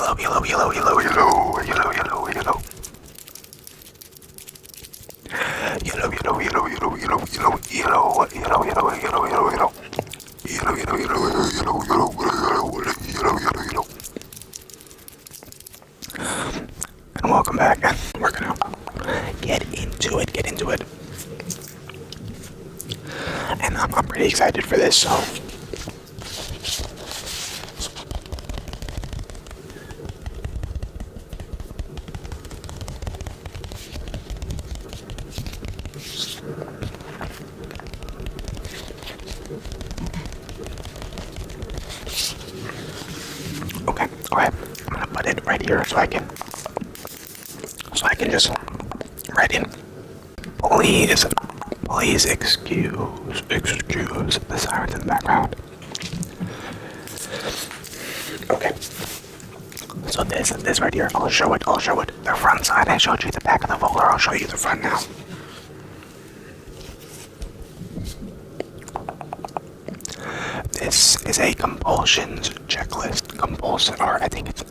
yellow, yellow, yellow, yellow, yellow, yellow, yellow, yellow. Yellow, yellow, yellow, yellow, yellow, yellow, yellow, yellow, yellow, yellow, yellow, yellow. Yellow, yellow, yellow, yellow, yellow, yellow, yellow, yellow. And welcome back. We're gonna get into it. And I'm pretty excited for this, so. Okay, I'm gonna put it right here so I can just write in. Please excuse the sirens in the background. Okay. So this right here, I'll show it. The front side, I showed you the back of the folder, I'll show you the front now. This is a compulsions checklist. I think it's a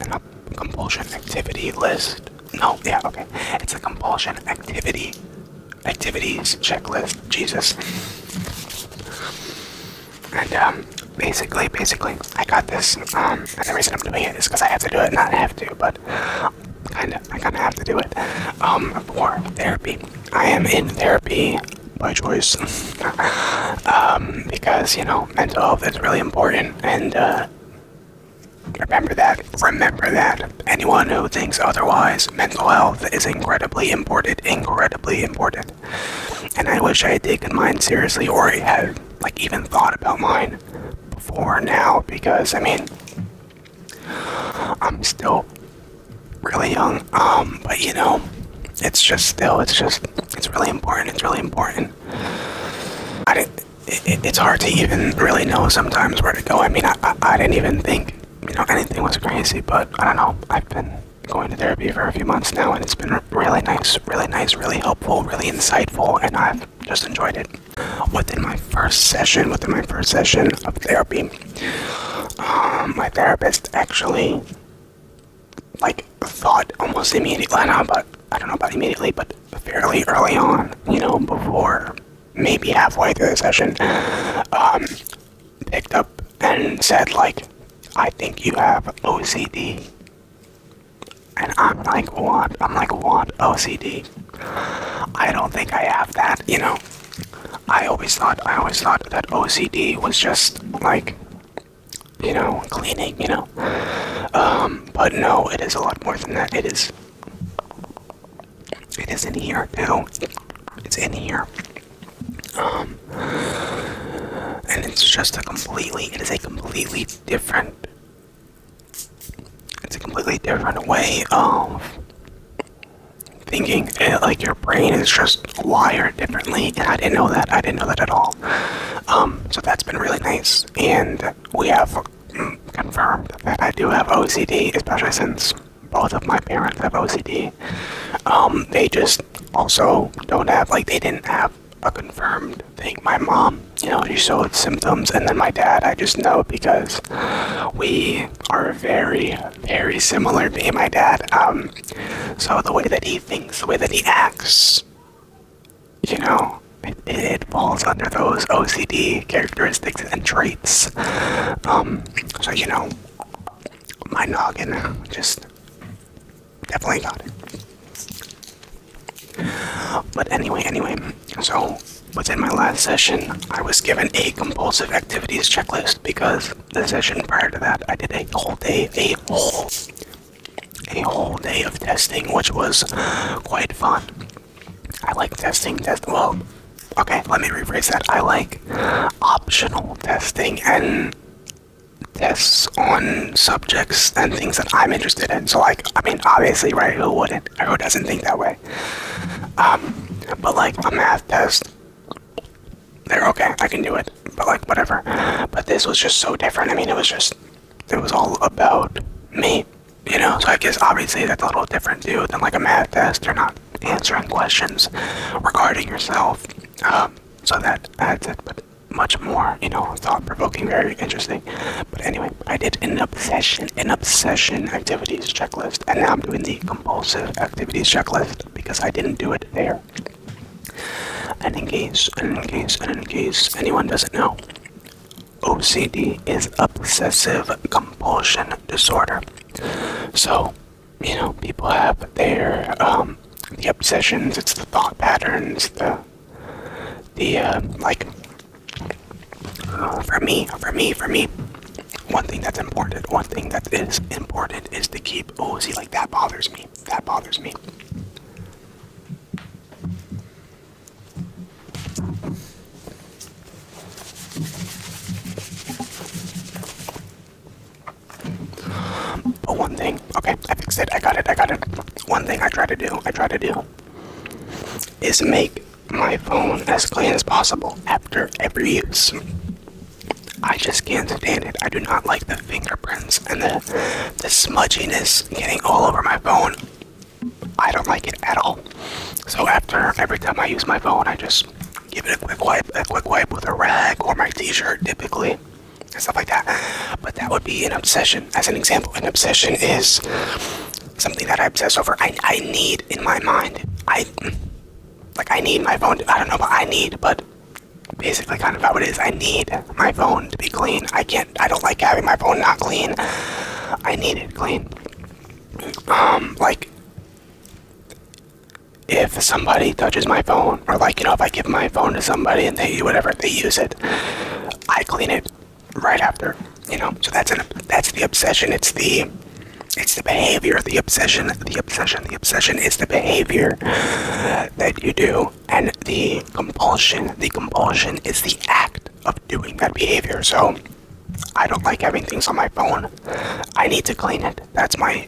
compulsion activity list. No, yeah, okay. It's a compulsion activities checklist. Jesus. And basically, I got this. And the reason I'm doing it is because I have to do it. Not have to, but I kind of have to do it. For therapy. I am in therapy by choice. Because mental health is really important, and remember that. Anyone who thinks otherwise, mental health is incredibly important. And I wish I had taken mine seriously, or had even thought about mine before now, because I'm still really young. But it's really important. It's hard to even really know sometimes where to go. I didn't even think anything was crazy, but I don't know. I've been going to therapy for a few months now, and it's been really nice, really helpful, really insightful, and I've just enjoyed it. Within my first session of therapy, my therapist actually thought almost immediately, I don't know about immediately, but fairly early on, before maybe halfway through the session, picked up and said, I think you have OCD. And I'm like, what? What? OCD? I don't think I have that, I always thought that OCD was just cleaning, but no, it is a lot more than that. It is in here too. It's in here. And it's just a completely different way of thinking. Your brain is just wired differently, and I didn't know that at all. So that's been really nice, and we have confirmed that I do have OCD, especially since both of my parents have OCD. They just also don't have, they didn't have a confirmed thing. My mom, she showed symptoms, and then my dad, I just know because we are very, very similar, me and my dad. So the way that he thinks, the way that he acts, it falls under those OCD characteristics and traits. So, my noggin just definitely got it. But anyway, so within my last session, I was given a compulsive activities checklist, because the session prior to that, I did a whole day of testing, which was quite fun. I like well, okay, let me rephrase that. I like optional testing and tests on subjects and things that I'm interested in. So obviously, right, who wouldn't, or who doesn't think that way? But a math test, they're okay, I can do it, but whatever. But this was just so different. It was all about me, so I guess obviously that's a little different too than a math test. You're not answering questions regarding yourself, so that's it. But much more, thought-provoking, very interesting. But anyway, I did an obsession activities checklist, and now I'm doing the compulsive activities checklist because I didn't do it there. And in case anyone doesn't know, OCD is obsessive compulsion disorder. So, people have their the obsessions. It's the thought patterns, the like. For me, one thing that is important is to keep OC. Like, that bothers me. But one thing, okay, I fixed it. I got it. One thing I try to do is make my phone as clean as possible after every use. I just can't stand it. I do not like the fingerprints and the smudginess getting all over my phone. I don't like it at all. So every time I use my phone, I just give it a quick wipe with a rag or my t-shirt typically, and stuff like that. But that would be an obsession. As an example, an obsession is something that I obsess over. I need in my mind. I need my phone to, I don't know about but basically kind of how it is. I need my phone to be clean. I don't like having my phone not clean. I need it clean. Like, if somebody touches my phone, or if I give my phone to somebody and they use it, I clean it right after, so that's the obsession. It's the behavior. The obsession is the behavior that you do, and the compulsion is the act of doing that behavior. So I don't like having things on my phone. I need to clean it. That's my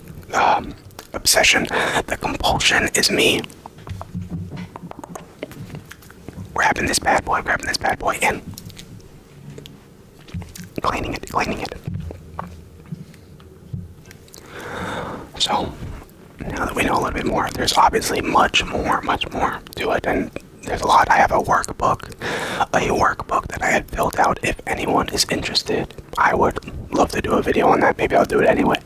obsession. The compulsion is me grabbing this bad boy and cleaning it. So, now that we know a little bit more, there's obviously much more to it, and there's a lot. I have a workbook that I had filled out. If anyone is interested, I would love to do a video on that. Maybe I'll do it anyway.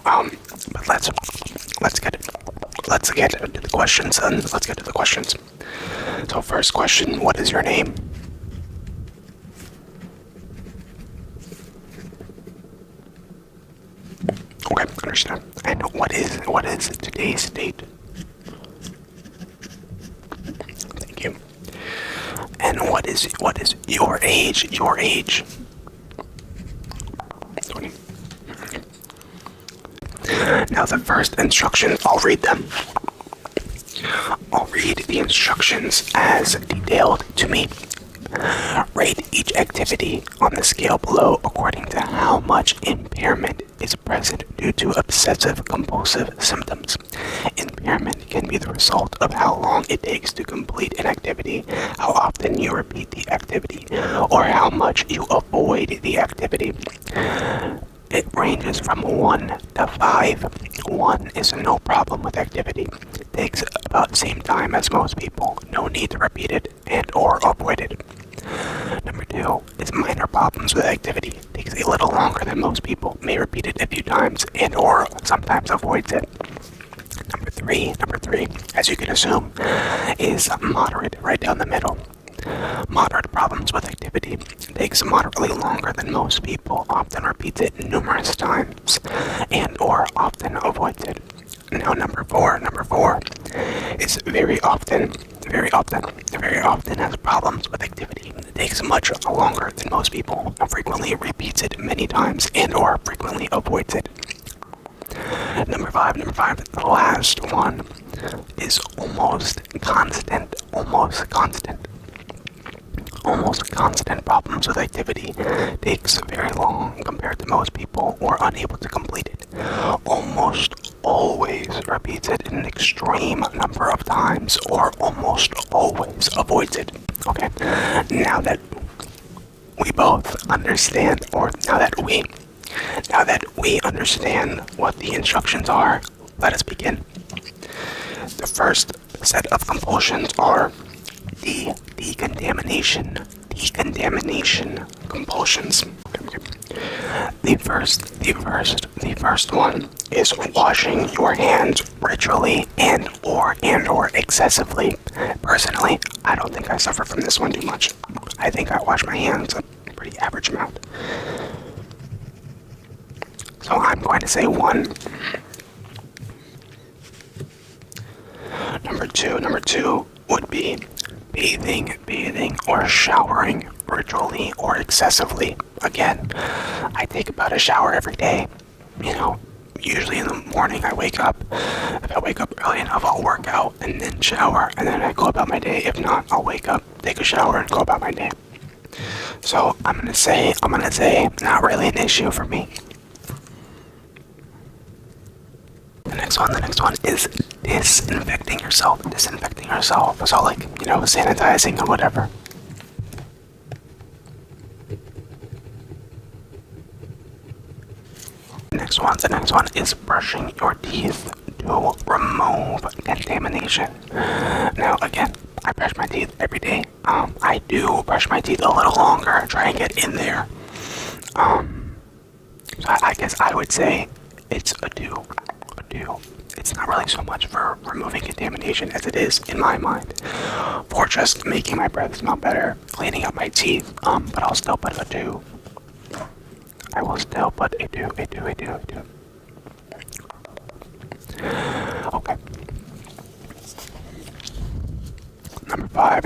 But let's get to the questions, and let's get to the questions. So, first question: what is your name? Okay, understand. And what is today's date? Thank you. And what is your age? 20. Now the first instructions, I'll read them. I'll read the instructions as detailed to me. Rate each activity on the scale below according to how much impairment is present due to obsessive compulsive symptoms. Impairment can be the result of how long it takes to complete an activity, how often you repeat the activity, or how much you avoid the activity. It ranges from 1 to 5. 1 is no problem with activity. It takes about the same time as most people. No need to repeat it and or avoid it. Number 2 is minor problems with activity. It takes a little longer than most people. May repeat it a few times and or sometimes avoids it. Number three, as you can assume, is moderate, right down the middle. Moderate problems with activity. Takes moderately longer than most people, often repeats it numerous times, and or often avoids it. Now number four is very often has problems with activity. It takes much longer than most people, and frequently repeats it many times, and or frequently avoids it. Number five, the last one is almost constant problems with activity. Takes very long compared to most people, or unable to complete it. Almost always repeats it an extreme number of times, or almost always avoids it. Okay, now that we both understand, or now that we understand what the instructions are, let us begin. The first set of compulsions are decontamination, decontamination compulsions. The first one is washing your hands ritually and or excessively. Personally, I don't think I suffer from this one too much. I think I wash my hands a pretty average amount. So I'm going to say 1. Number two would be bathing or showering ritually or excessively. Again, I take about a shower every day. Usually in the morning I wake up. If I wake up early enough, I'll work out and then shower, and then I go about my day. If not, I'll wake up, take a shower, and go about my day. So I'm gonna say not really an issue for me. The next one is disinfecting yourself. So like, sanitizing or whatever. The next one is brushing your teeth to remove contamination. Now again, I brush my teeth every day. I do brush my teeth a little longer, try and get in there. So I guess I would say it's a 2. It's not really so much for removing contamination as it is, in my mind, for just making my breath smell better, cleaning up my teeth, but I'll still put a 2. I will still put a 2. Okay. Number five,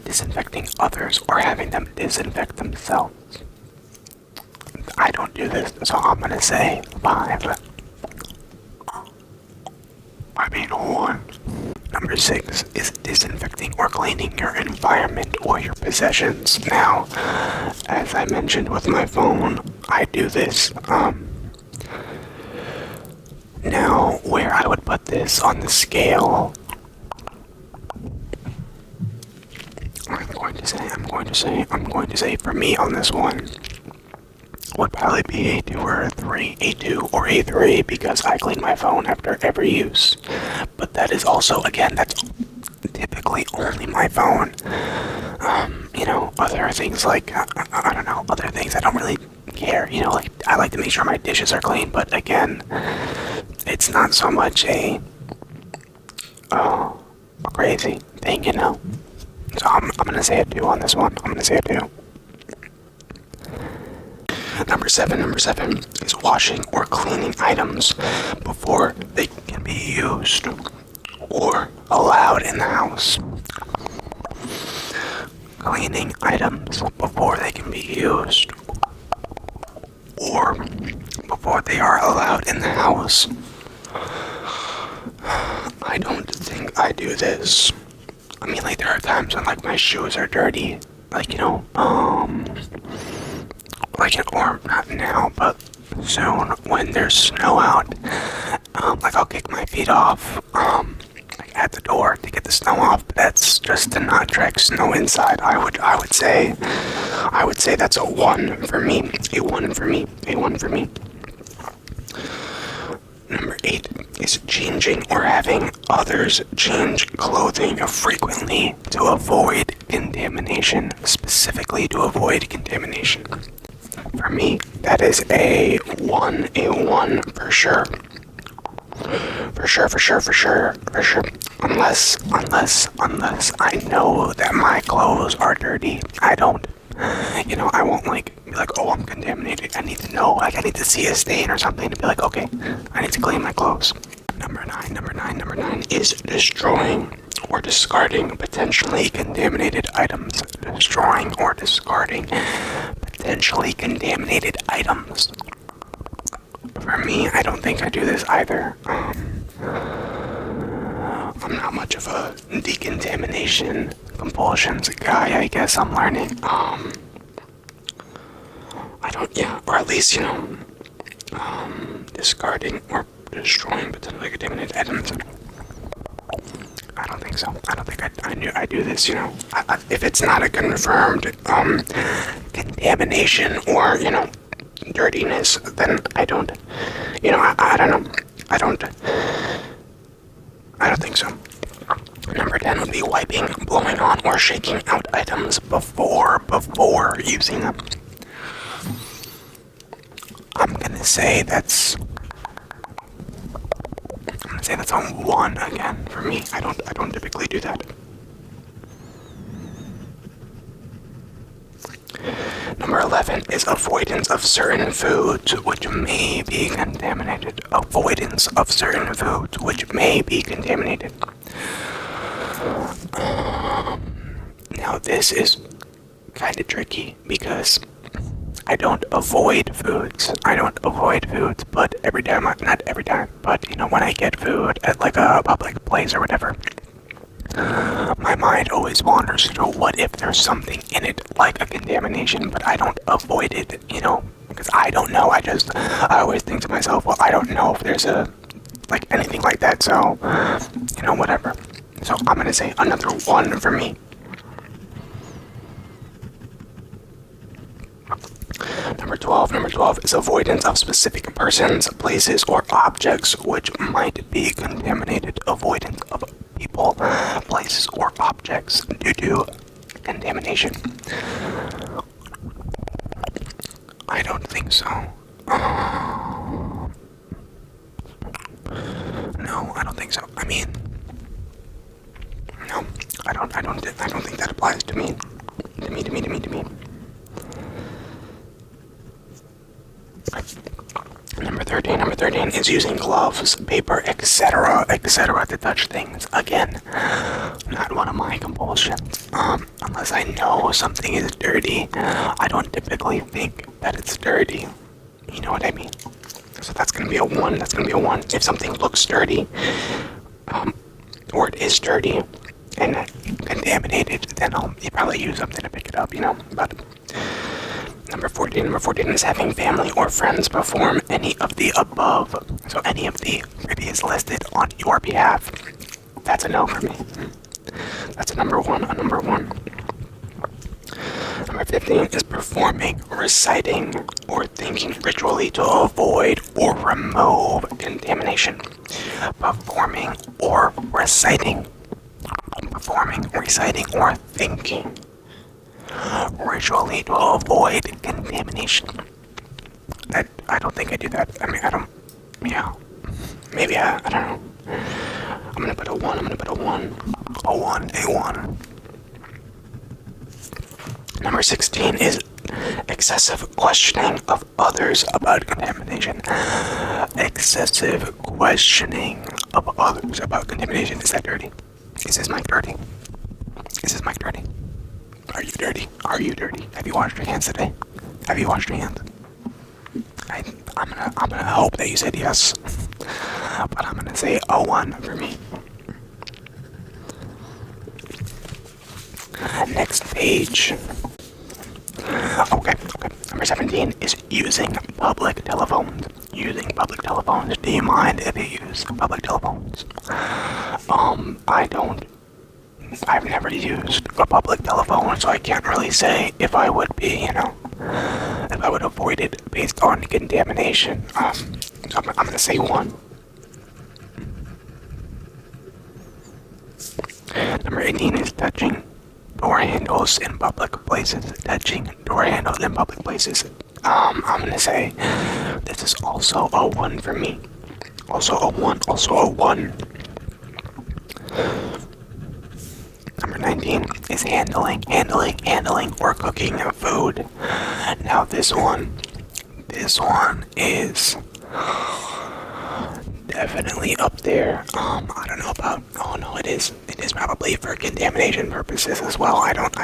disinfecting others or having them disinfect themselves. I don't do this, so I'm gonna say 5. 1. Number 6 is disinfecting or cleaning your environment or your possessions. Now, as I mentioned with my phone, I do this. Now, where I would put this on the scale, I'm going to say for me on this one would probably be a 2 or a 3, because I clean my phone after every use. But that is also, again, that's typically only my phone. Other things like, I don't know, other things I don't really care. Like, I like to make sure my dishes are clean, but again, it's not so much a crazy thing, So I'm gonna say a 2 on this one. I'm gonna say a 2. Number seven is washing or cleaning items before they can be used or allowed in the house. Cleaning items before they can be used or before they are allowed in the house. I don't think I do this. I mean, like, there are times when, like, my shoes are dirty. Like, or not now, but soon when there's snow out. Like, I'll kick my feet off, like, at the door to get the snow off. But that's just to not drag snow inside. I would say that's a 1 for me. A 1 for me. Number 8 is changing or having others change clothing frequently to avoid contamination. Specifically to avoid contamination. For me, that is a 1 for sure. For sure. Unless I know that my clothes are dirty. I don't. I won't be like, oh, I'm contaminated. I need to know, like, I need to see a stain or something to be like, okay, I need to clean my clothes. Number nine is destroying or discarding potentially contaminated items. Destroying or discarding potentially contaminated items. For me, I don't think I do this either. I'm not much of a decontamination compulsions guy, I guess I'm learning. I don't, or at least, discarding or destroying potentially contaminated items. I don't think so. I don't think I do this, if it's not a confirmed, contamination or, dirtiness, then I don't, I don't know. I don't think so. Number 10 would be wiping, blowing on, or shaking out items before using them. I'm gonna say that's a 1 again for me. I don't typically do that. Number 11 is avoidance of certain foods which may be contaminated. Avoidance of certain foods which may be contaminated. Now this is kind of tricky because I don't avoid foods. But every time, not every time, but when I get food at like a public place or whatever, my mind always wanders through what if there's something in it like a contamination, but I don't avoid it, because I don't know. I always think to myself, well, I don't know if there's anything like that, so, whatever. So I'm gonna say another 1 for me. Number 12 is avoidance of specific persons, places, or objects which might be contaminated. Avoidance of people, places, or objects due to contamination. I don't think so. No, I don't think so. I mean, no, I don't think that applies to me. To me. Number 13 is using gloves, paper, etc. to touch things. Again, not one of my compulsions. Unless I know something is dirty, I don't typically think that it's dirty. You know what I mean? So that's gonna be a 1. If something looks dirty, or it is dirty and contaminated, then I'll probably use something to pick it up, But Number 14 is having family or friends perform any of the above. So any of the previous listed on your behalf. That's a no for me. That's a number 1. Number 15 is performing, reciting, or thinking ritually to avoid or remove contamination. Performing, reciting, or thinking ritually to avoid contamination. I don't think I do that. I mean, I don't. Yeah. Maybe I don't know. I'm gonna put a 1. A 1. Number 16 is excessive questioning of others about contamination. Excessive questioning of others about contamination. Is that dirty? Is this mic dirty? Are you dirty? Have you washed your hands today? I'm gonna hope that you said yes. But I'm gonna say a 1 for me. Next page. Okay. Number 17 is using public telephones. Do you mind if you use public telephones? I don't. I've never used a public telephone, so I can't really say if I would be, if I would avoid it based on contamination. So I'm gonna say 1. Number 18 is touching door handles in public places. I'm gonna say this is also a 1 for me. Also a 1. Number 19 is handling or cooking food. Now this one is definitely up there. I don't know about, oh no, it is probably for contamination purposes as well. I don't,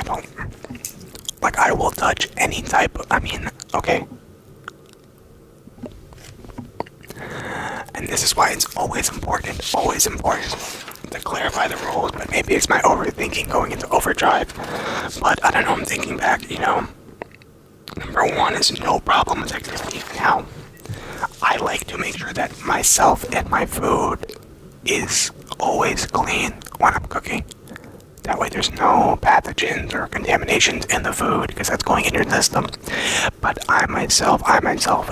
I will touch any type of, okay. And this is why it's always important to clarify the rules, but maybe it's my overthinking going into overdrive. But I don't know, I'm thinking back, number 1 is no problem with activity. Now, I like to make sure that myself and my food is always clean when I'm cooking. That way there's no pathogens or contaminations in the food, because that's going in your system. But I myself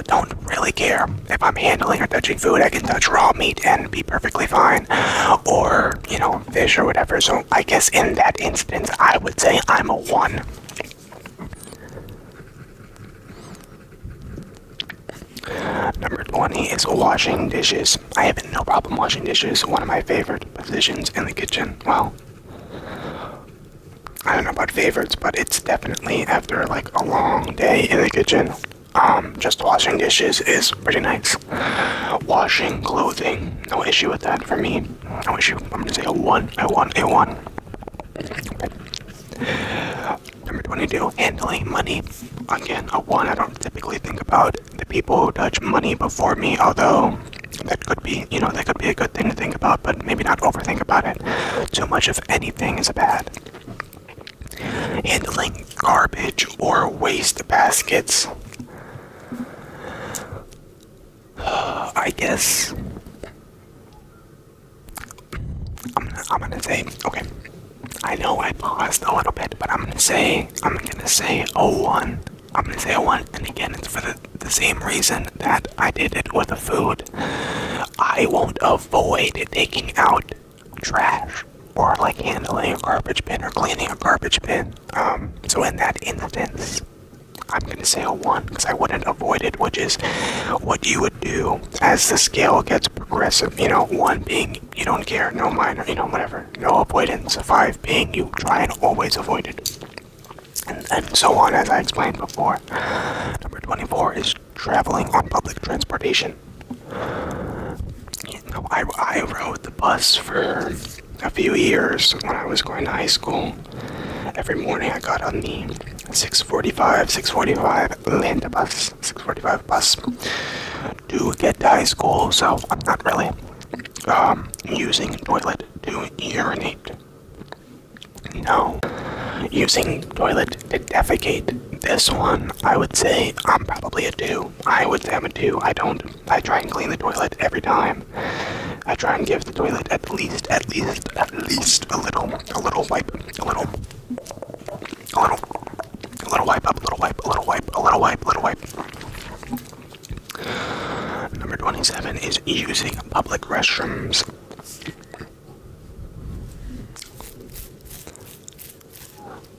don't really care if I'm handling or touching food. I can touch raw meat and be perfectly fine, or fish or whatever. So I guess in that instance, I would say I'm a 1. Number 20 is washing dishes. I have no problem washing dishes. One of my favorite positions in the kitchen. Well, I don't know about favorites, but it's definitely after like a long day in the kitchen. Just washing dishes is pretty nice. Washing clothing, no issue with that for me. No issue. I'm gonna say a 1. A 1. Okay. Number 22, handling money. Again, a 1. I don't typically think about the people who touch money before me, although that could be, that could be a good thing to think about, but maybe not overthink about it. Too much of anything is bad. Handling garbage or waste baskets. I guess I'm gonna say, okay, I know I paused a little bit, but I'm gonna say a 1. I'm gonna say a 1, and again, it's for the same reason that I did it with the food. I won't avoid taking out trash or like handling a garbage bin or cleaning a garbage bin. So in that instance, I'm gonna say a 1 because I wouldn't avoid it, which is what you would do as the scale gets progressive. 1 being you don't care, no minor, whatever, no avoidance. 5 being you try and always avoid it, and so on, as I explained before. Number 24 is traveling on public transportation. I rode the bus for a few years when I was going to high school. Every morning I got on the 6:45 Lambda bus, 6:45 bus to get to high school, so I'm not really using toilet to urinate. No. Using toilet to defecate. This one, I would say I'm probably a 2. I would say I'm a 2. I try and clean the toilet every time. I try and give the toilet at least a little wipe, a little wipe. Number 27 is using public restrooms.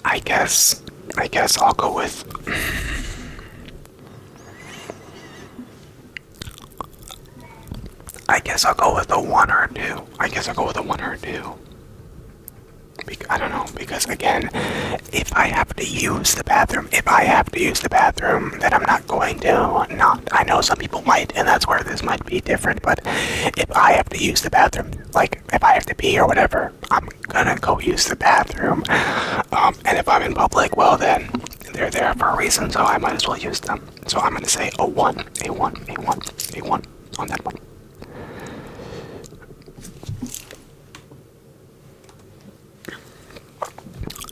I guess I'll go with a 1 or a 2. I don't know, because again, if I have to use the bathroom, then I'm not going to not. I know some people might, and that's where this might be different, but if I have to use the bathroom, like if I have to pee or whatever, I'm gonna go use the bathroom. And if I'm in public, well then, they're there for a reason, so I might as well use them. So I'm gonna say a 1 on that one.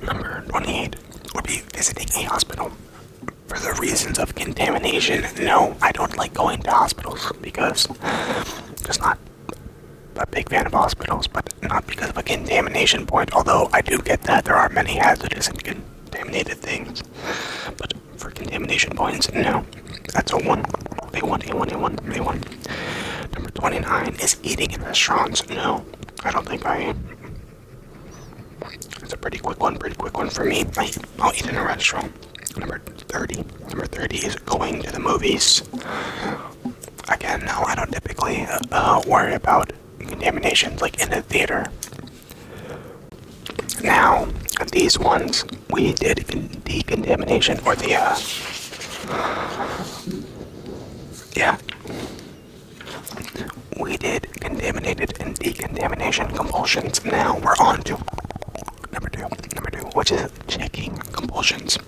Number 28 would be visiting a hospital. For the reasons of contamination, no, I don't like going to hospitals because just not a big fan of hospitals, but not because of a contamination point, although I do get that there are many hazardous and contaminated things. But for contamination points, no. That's a 1. A 1. Number 29 is eating in restaurants. No, I don't think I... It's a pretty quick one for me. I'll eat in a restaurant. Number 30 is going to the movies. Again, no, I don't typically worry about contaminations like in the theater. Now, these ones, we did decontamination, or the, we did contaminated and decontamination compulsions. Now we're on to number two, which is checking compulsions.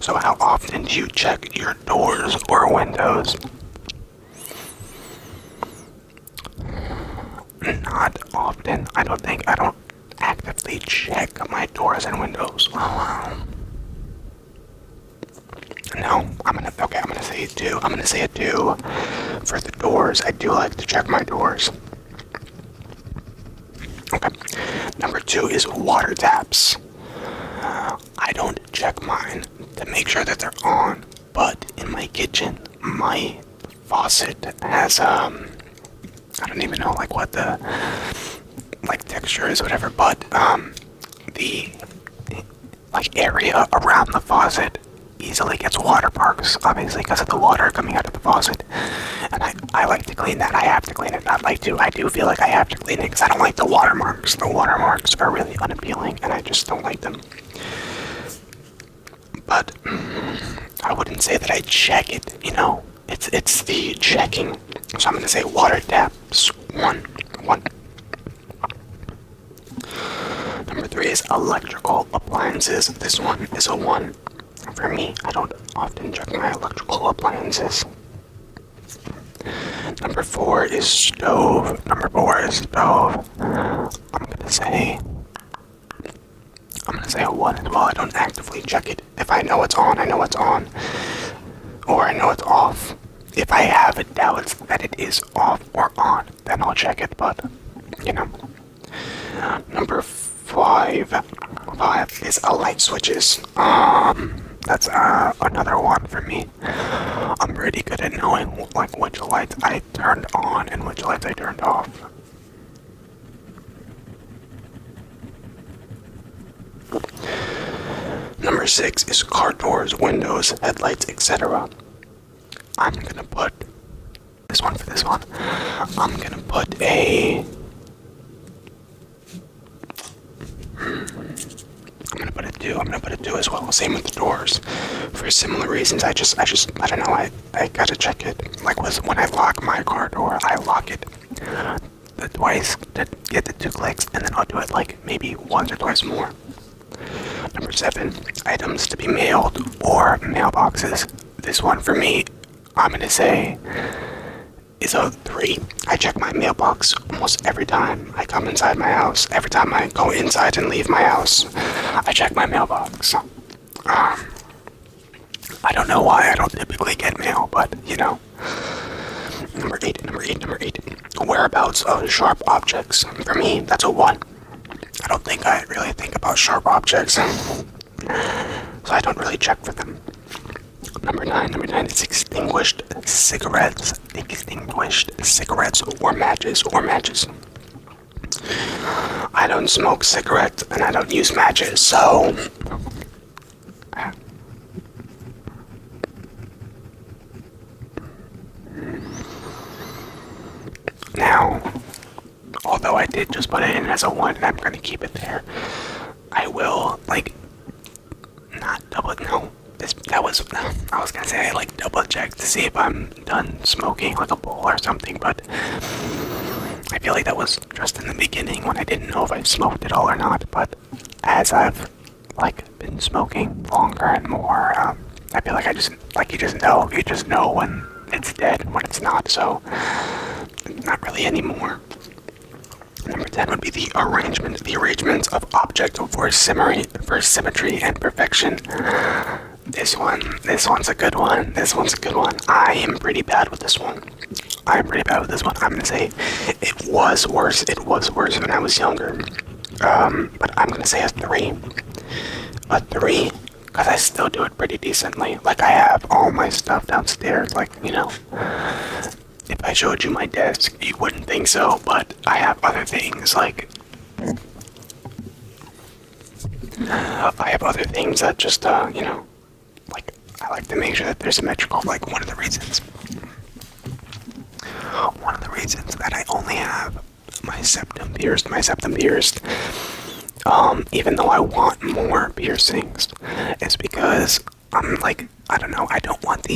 So how often do you check your doors or windows? Not often. I don't actively check my doors and windows. No, I'm gonna say a 2. I'm gonna say a 2 for the doors. I do like to check my doors. Okay. Number 2 is water taps. I don't check mine to make sure that they're on. But in my kitchen, my faucet has I don't even know like what the like texture is, whatever. But the like area around the faucet easily gets water marks, obviously because of the water coming out of the faucet. And I like to clean that. I have to clean it. Not like to. I do feel like I have to clean it because I don't like the water marks. The water marks are really unappealing, and I just don't like them. But I wouldn't say that I check it. You know, it's the checking. So I'm gonna say water taps. One. Number 3 is electrical appliances. This one is a 1. For me, I don't often check my electrical appliances. Number 4 is stove. I'm gonna say a 1 as well. I don't actively check it. If I know it's on, I know it's on. Or I know it's off. If I have doubts that it is off or on, then I'll check it, but, you know. Number 5 is light switches. That's another 1 for me. I'm pretty good at knowing like which lights I turned on and which lights I turned off. Number 6 is car doors, windows, headlights, etc. I'm gonna put this one for this one. I'm gonna put a I'm gonna put a 2 as well. Same with the doors. For similar reasons, I don't know, I gotta check it. Like when I lock my car door, I lock it twice to get the 2 clicks, and then I'll do it like maybe once or twice more. Number 7, items to be mailed or mailboxes. This one for me, I'm gonna say is a 3. I check my mailbox almost every time I come inside my house. Every time I go inside and leave my house, I check my mailbox. I don't know why I don't typically get mail, but you know. Number 8. Whereabouts of sharp objects. For me, that's a 1. I don't think I really think about sharp objects, so I don't really check for them. Number 9 is extinguished cigarettes or matches. I don't smoke cigarettes and I don't use matches, so now, although I did just put it in as a 1 and I'm gonna keep it there, I will like not double no. I was gonna say I like double check to see if I'm done smoking like a bowl or something, but I feel like that was just in the beginning when I didn't know if I smoked it all or not. But as I've like been smoking longer and more, I feel like you just know when it's dead and when it's not. So not really anymore. Number 10 would be the arrangements of objects for symmetry and perfection. This one's a good one. I am pretty bad with this one. I'm gonna say it was worse when I was younger. But I'm gonna say a 3. Because I still do it pretty decently. Like, I have all my stuff downstairs, like, you know. If I showed you my desk, you wouldn't think so, but I have other things, like, that just, you know, like, I like to make sure that they're symmetrical. Like, one of the reasons that I only have my septum pierced, even though I want more piercings, is because I'm like, I don't know, I don't want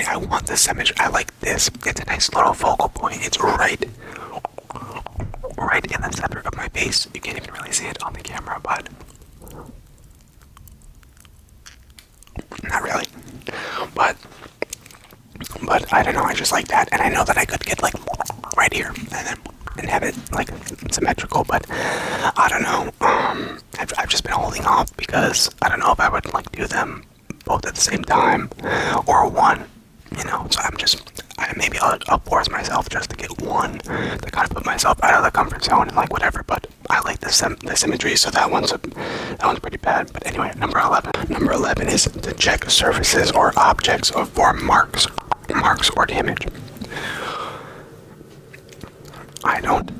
I want the symmetry. I like this. It's a nice little focal point. It's right in the center of my face. You can't even really see it on the camera, but not really. But I don't know. I just like that, and I know that I could get like right here and have it like symmetrical. But I don't know. I've just been holding off because I don't know if I would like do them both at the same time or one, you know. So maybe I'll force myself just to get one to kind of put myself out of the comfort zone and like whatever. But I like this symmetry, so that one's pretty bad. But anyway, number 11. Number 11 is to check surfaces or objects for marks or damage. I don't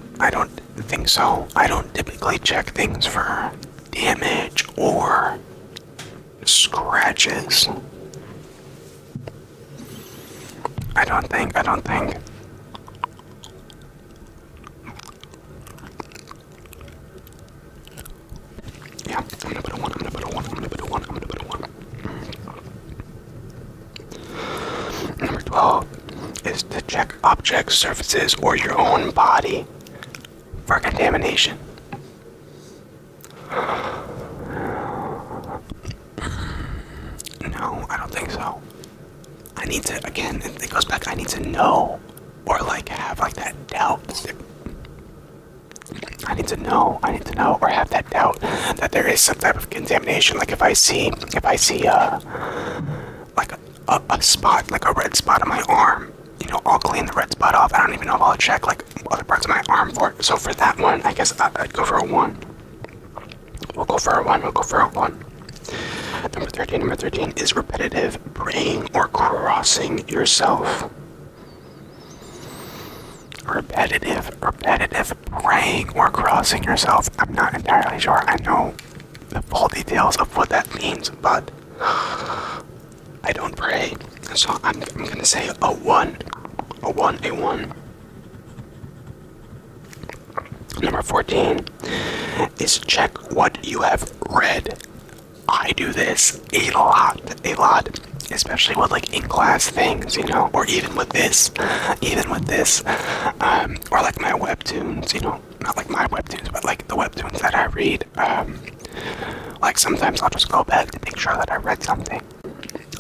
think so. I don't typically check things for damage or scratches. I don't think. Yeah, I'm gonna put a one. Number 12 is to check objects, surfaces, or your own body for contamination. No, I don't think so. I need to, again, it goes back, I need to know, or like have like that doubt. I need to know, or have that doubt that there is some type of contamination. Like if I see like a spot, like a red spot on my arm, I'll clean the red spot off. I don't even know if I'll check like other parts of my arm for it. So for that one, I guess I'd go for a 1. We'll go for a 1. Number 13 is repetitive praying or crossing yourself. Repetitive praying or crossing yourself. I'm not entirely sure I know the full details of what that means, but I don't pray. So I'm gonna say a 1. Number 14 is check what you have read. I do this a lot, especially with like in-class things, or even with this, or like my webtoons, not like my webtoons, but like the webtoons that I read. Like sometimes I'll just go back to make sure that I read something.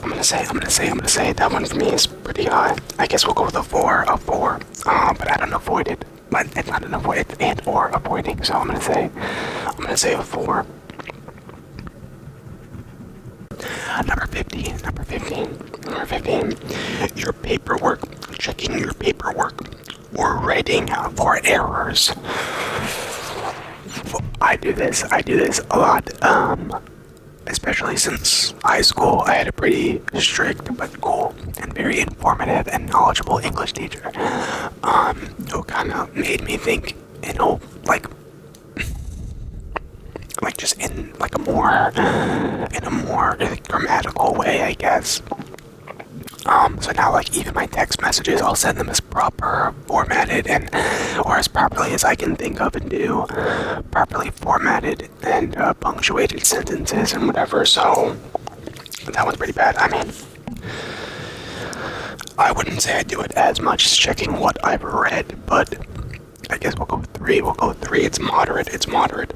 I'm gonna say that one for me is pretty high. I guess we'll go with a 4, but I don't avoid it. But it's not an avoid, it's and or avoiding, so I'm gonna say a 4. Number 15, your paperwork, checking your paperwork, or writing for errors. I do this a lot, especially since high school. I had a pretty strict but cool and very informative and knowledgeable English teacher, who kind of made me think, like just in a more grammatical way, I guess. So now like even my text messages, I'll send them as proper formatted or as properly as I can think of and do, properly formatted and punctuated sentences and whatever. So that one's pretty bad. I mean, I wouldn't say I do it as much as checking what I've read, but I guess we'll go with 3. It's moderate.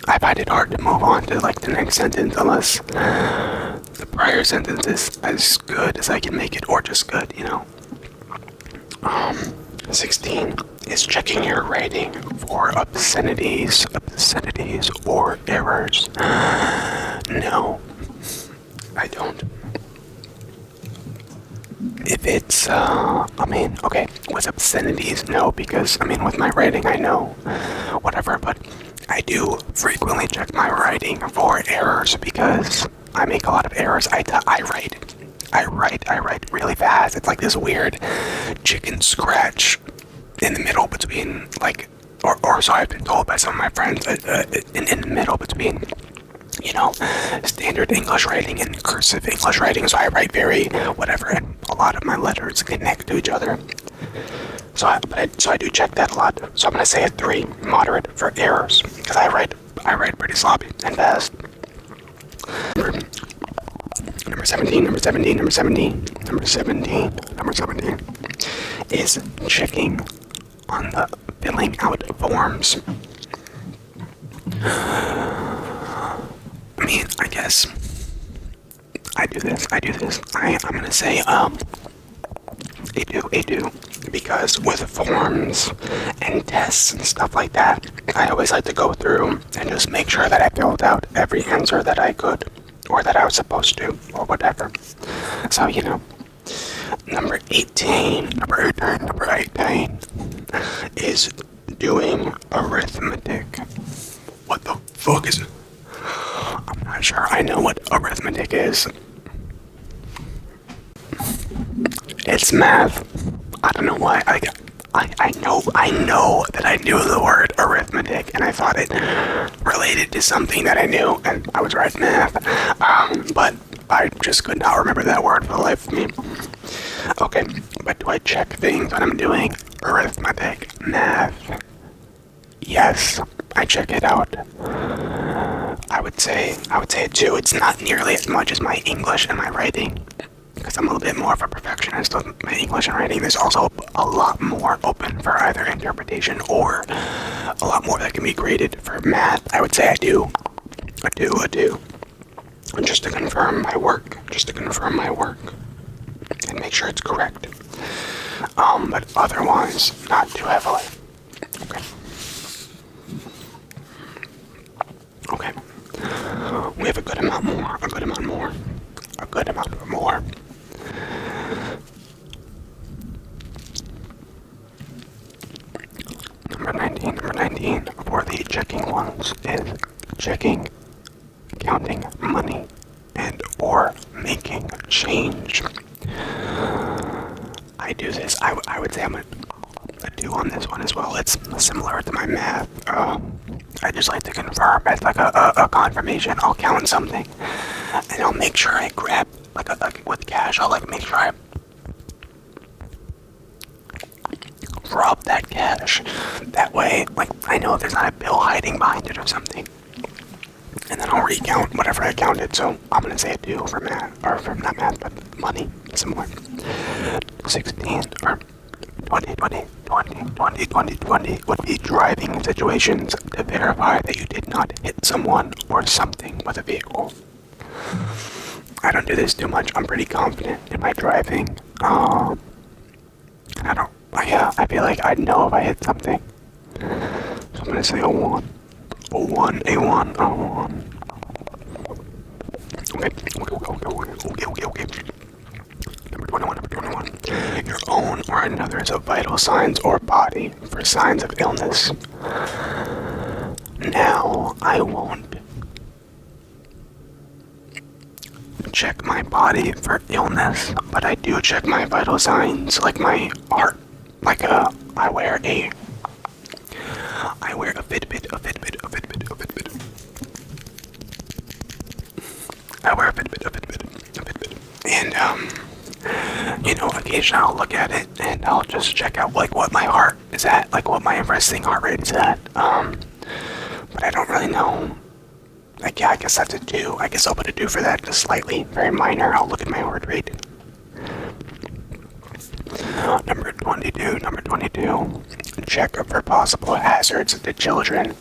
I find it hard to move on to like the next sentence unless the prior sentence is as good as I can make it, or just good, 16 is checking your writing for obscenities or errors. No, I don't. If it's, with obscenities, no, because, with my writing, I know, whatever, but I do frequently check my writing for errors because I make a lot of errors. I write really fast. It's like this weird chicken scratch in the middle between, like, or so I've been told by some of my friends, in the middle between, standard English writing and cursive English writing. So I write very whatever, and a lot of my letters connect to each other. So I do check that a lot. So I'm gonna say a 3, moderate for errors, because I write pretty sloppy and fast. Number 17 is checking on the filling out forms. I guess I do this. I'm gonna say I do, because with forms and tests and stuff like that, I always like to go through and just make sure that I filled out every answer that I could, or that I was supposed to, or whatever. So, you know. Number 18 is doing arithmetic. What the fuck is it? I'm not sure I know what arithmetic is. It's math. I don't know why. I know that I knew the word arithmetic, and I thought it related to something that I knew, and I was right in math. But I just could not remember that word for the life of me. Okay, but do I check things when I'm doing arithmetic, math? Yes, I check it out. I would say too. It's not nearly as much as my English and my writing, because I'm a little bit more of a perfectionist with my English and writing. There's also a lot more open for either interpretation or a lot more that can be graded for math. I would say I do. Just to confirm my work. And make sure it's correct. But otherwise, not too heavily. Okay. We have a good amount more. Number 19 for the checking ones is checking, counting money, and or making change. I do this. I would say I'm a 2 on this one as well. It's similar to my math. I just like to confirm. It's like a confirmation. I'll count something, and I'll make sure I grab like with cash. I'll like make sure I drop that cash. That way, like I know there's not a bill hiding behind it or something. And then I'll recount whatever I counted. So I'm gonna say a 2 for math, or for not math, but money, similar. 16 or 20 would be driving situations to verify that you did not hit someone or something with a vehicle. I don't do this too much. I'm pretty confident in my driving. I feel like I'd know if I hit something. So I'm gonna say a 1. Okay. Number 21. Your own or another's of vital signs or body for signs of illness. Now, I won't check my body for illness, but I do check my vital signs, like my heart. Like I wear a Fitbit. And occasionally I'll look at it and I'll just check out like what my heart is at, like what my resting heart rate is at. But I don't really know. Like, yeah, I guess that's a 2. I guess I'll put a 2 for that, just slightly, very minor. I'll look at my heart rate. Number 22. Check for possible hazards to children.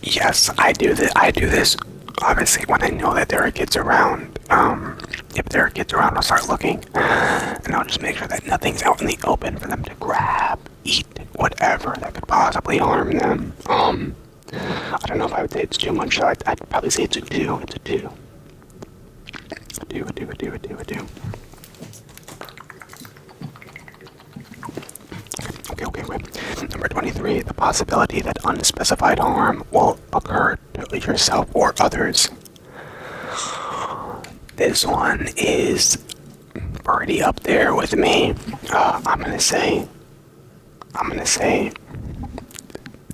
Yes, I do this. Obviously, when I know that there are kids around, if there are kids around, I'll start looking, and I'll just make sure that nothing's out in the open for them to grab, eat, whatever that could possibly harm them. I don't know if I would say it's too much, so I'd probably say it's a 2. It's a 2. A 2. Okay. Number 23, the possibility that unspecified harm will occur to yourself or others. This one is pretty up there with me. I'm gonna say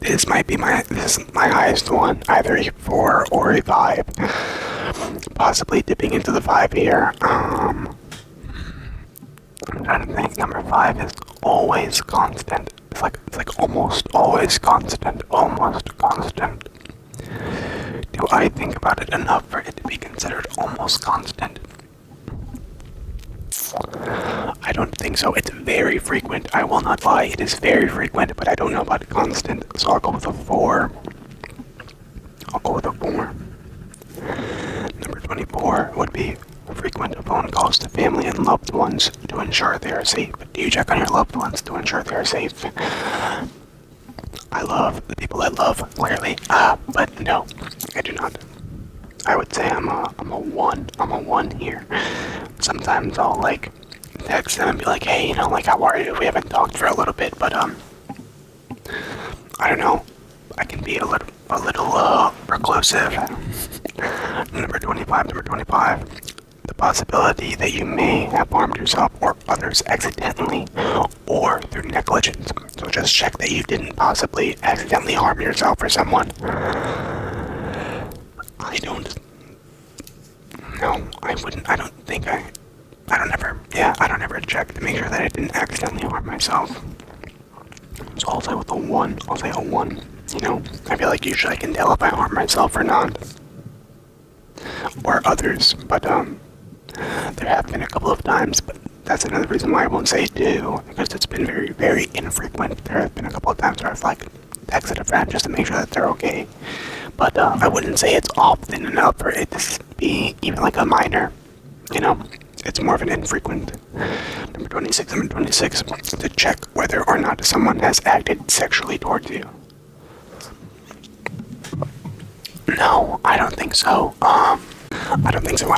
this might be my highest one, either a 4 or a 5. Possibly dipping into the 5 here. I'm trying to think. Number 5 is always constant. It's like almost always constant. Do I think about it enough for it to be considered almost constant? I don't think so. It's very frequent. I will not lie. It is very frequent, but I don't know about constant. So I'll go with a 4. Number 24 would be frequent phone calls to family and loved ones to ensure they are safe. Do you check on your loved ones to ensure they are safe? I love the people I love, clearly. But no. I do not. I would say I'm a one. I'm a one here. Sometimes I'll like text them and be like, hey, like how are you? We haven't talked for a little bit, but I don't know. I can be a little reclusive. Number 25. The possibility that you may have harmed yourself or others accidentally or through negligence. So just check that you didn't possibly accidentally harm yourself or someone. I don't. No, I wouldn't. I don't ever check to make sure that I didn't accidentally harm myself. So I'll say with a 1. I'll say a 1. I feel like usually I can tell if I harm myself or not. Or others, but there have been a couple of times, but that's another reason why I won't say 2, because it's been very, very infrequent. There have been a couple of times where I've like texted a friend just to make sure that they're okay, but I wouldn't say it's often enough for it to be even like a minor, it's more of an infrequent. Number 26, to check whether or not someone has acted sexually towards you. No, I don't think so. I don't think so.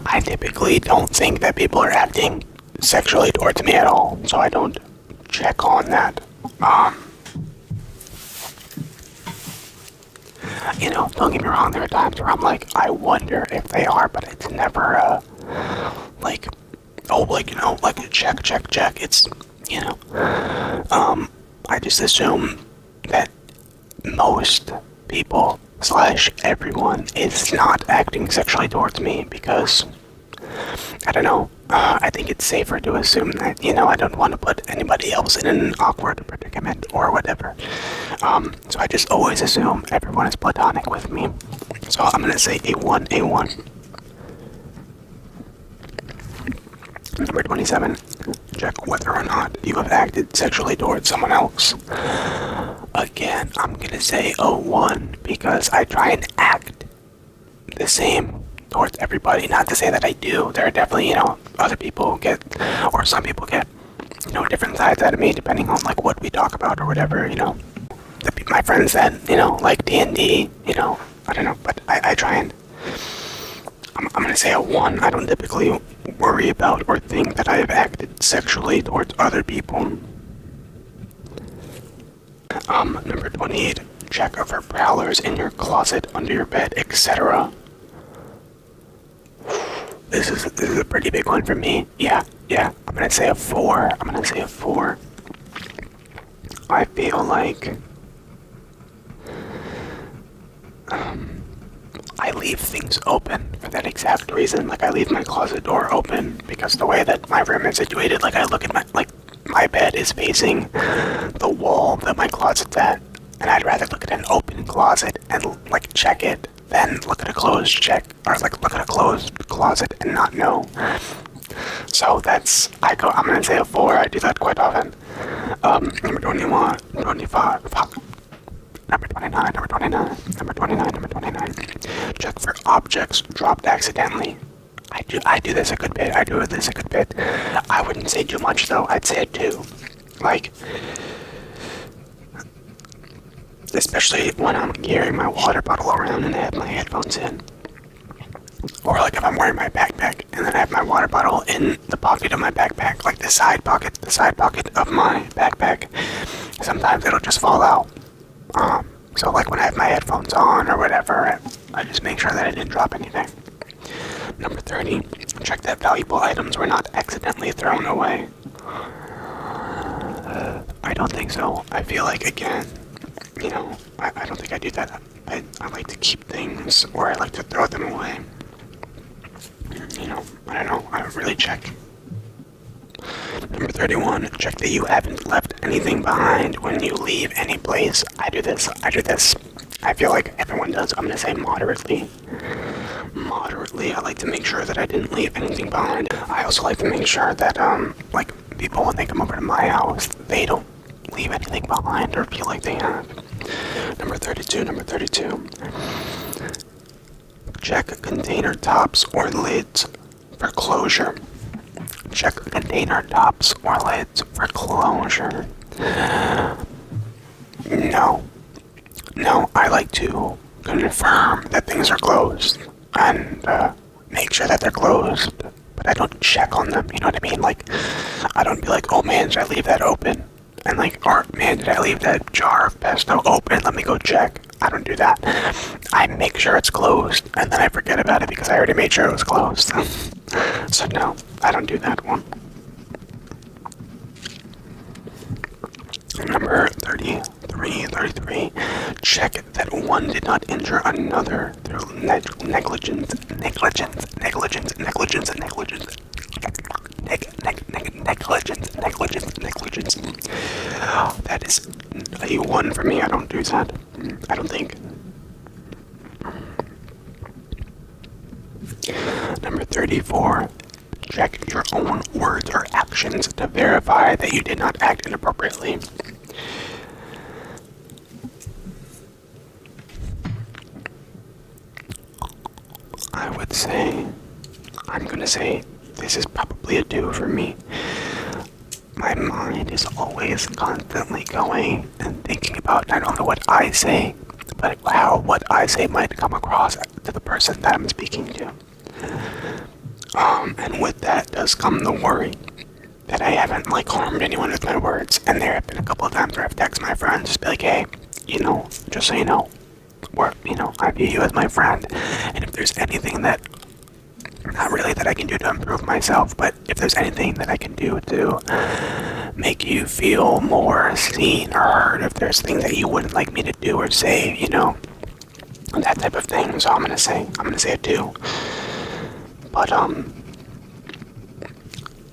I typically don't think that people are acting sexually towards me at all, so I don't check on that. Don't get me wrong, there are times where I'm like, I wonder if they are, but it's never, like a check. It's, I just assume that most people / everyone is not acting sexually towards me because, I don't know, I think it's safer to assume that, I don't want to put anybody else in an awkward predicament or whatever. So I just always assume everyone is platonic with me. So I'm gonna say a 1. Number 27, check whether or not you have acted sexually towards someone else. Again, I'm gonna say a 1 because I try and act the same towards everybody. Not to say that I do. There are definitely, other people get, or some people get, different sides out of me depending on like what we talk about or whatever, my friends that, like D&D, I don't know, but I try and, I'm gonna say a 1. I don't typically worry about or think that I have acted sexually towards other people. Number 28, check for prowlers in your closet, under your bed, etc. This is a pretty big one for me. Yeah. I'm gonna say a 4. I feel like I leave things open for that exact reason. Like I leave my closet door open because the way that my room is situated, like I look at my bed is facing the wall that my closet's at, and I'd rather look at an open closet and like check it than look at a closed look at a closed closet and not know. So I'm gonna say a 4. I do that quite often. Number 21, 25, number 29. Check for objects dropped accidentally. I do this a good bit. I wouldn't say too much though. I'd say a 2. Like, especially when I'm carrying my water bottle around and I have my headphones in. Or like if I'm wearing my backpack and then I have my water bottle in the pocket of my backpack, like the side pocket of my backpack. Sometimes it'll just fall out. So like when I have my headphones on or whatever, I just make sure that I didn't drop anything. Number 30, check that valuable items were not accidentally thrown away. I don't think so. I feel like, again, I don't think I do that. I like to keep things, or I like to throw them away. I don't know. I don't really check. Number 31, check that you haven't left anything behind when you leave any place. I do this. I feel like everyone does. I'm gonna say moderately. I like to make sure that I didn't leave anything behind. I also like to make sure that, people, when they come over to my house, they don't leave anything behind or feel like they have. Number 32. Check container tops or lids for closure. No. No, I like to confirm that things are closed and make sure that they're closed, but I don't check on them, you know what I mean? Like, I don't be like, oh man, did I leave that open? And like, or man, did I leave that jar of pesto open? Let me go check. I don't do that. I make sure it's closed, and then I forget about it because I already made sure it was closed. So no, I don't do that one. Number 33. Check that one did not injure another through negligence. Negligence. That is a one for me. I don't do that. I don't think. Number 34. Check your own words or actions to verify that you did not act inappropriately. I would say, I'm gonna say, this is probably a 2 for me. My mind is always constantly going and thinking about not only what I say, but how what I say might come across to the person that I'm speaking to. And with that does come the worry that I haven't like harmed anyone with my words. And there have been a couple of times where I've texted my friends, just be like, hey, just so you know, I view you as my friend. And if there's anything that, not really that I can do to improve myself, but if there's anything that I can do to make you feel more seen or heard, if there's things that you wouldn't like me to do or say, that type of thing. So I'm gonna say a 2. But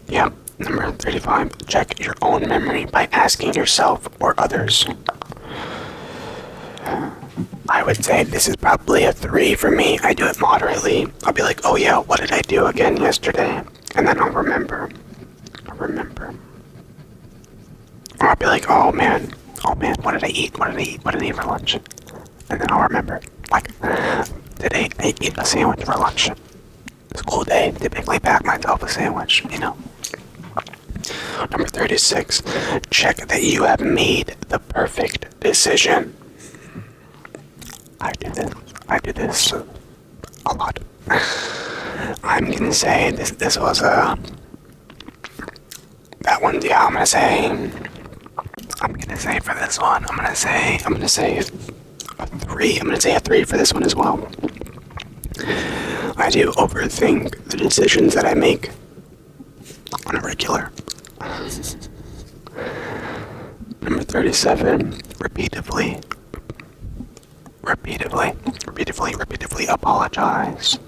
yeah, number 35, check your own memory by asking yourself or others. I would say this is probably a 3 for me. I do it moderately. I'll be like, oh yeah, what did I do again yesterday? And then I'll remember. Or I'll be like, oh man, what did I eat? What did I eat for lunch? And then I'll remember. Like, today I ate a sandwich for lunch. School day, typically pack myself a sandwich, Number 36, check that you have made the perfect decision. I do this a lot. I'm gonna say this was that one, yeah, I'm gonna say for this one, I'm gonna say a 3. I'm gonna say a 3 for this one as well. I do overthink the decisions that I make on a regular. Number 37, repeatedly apologize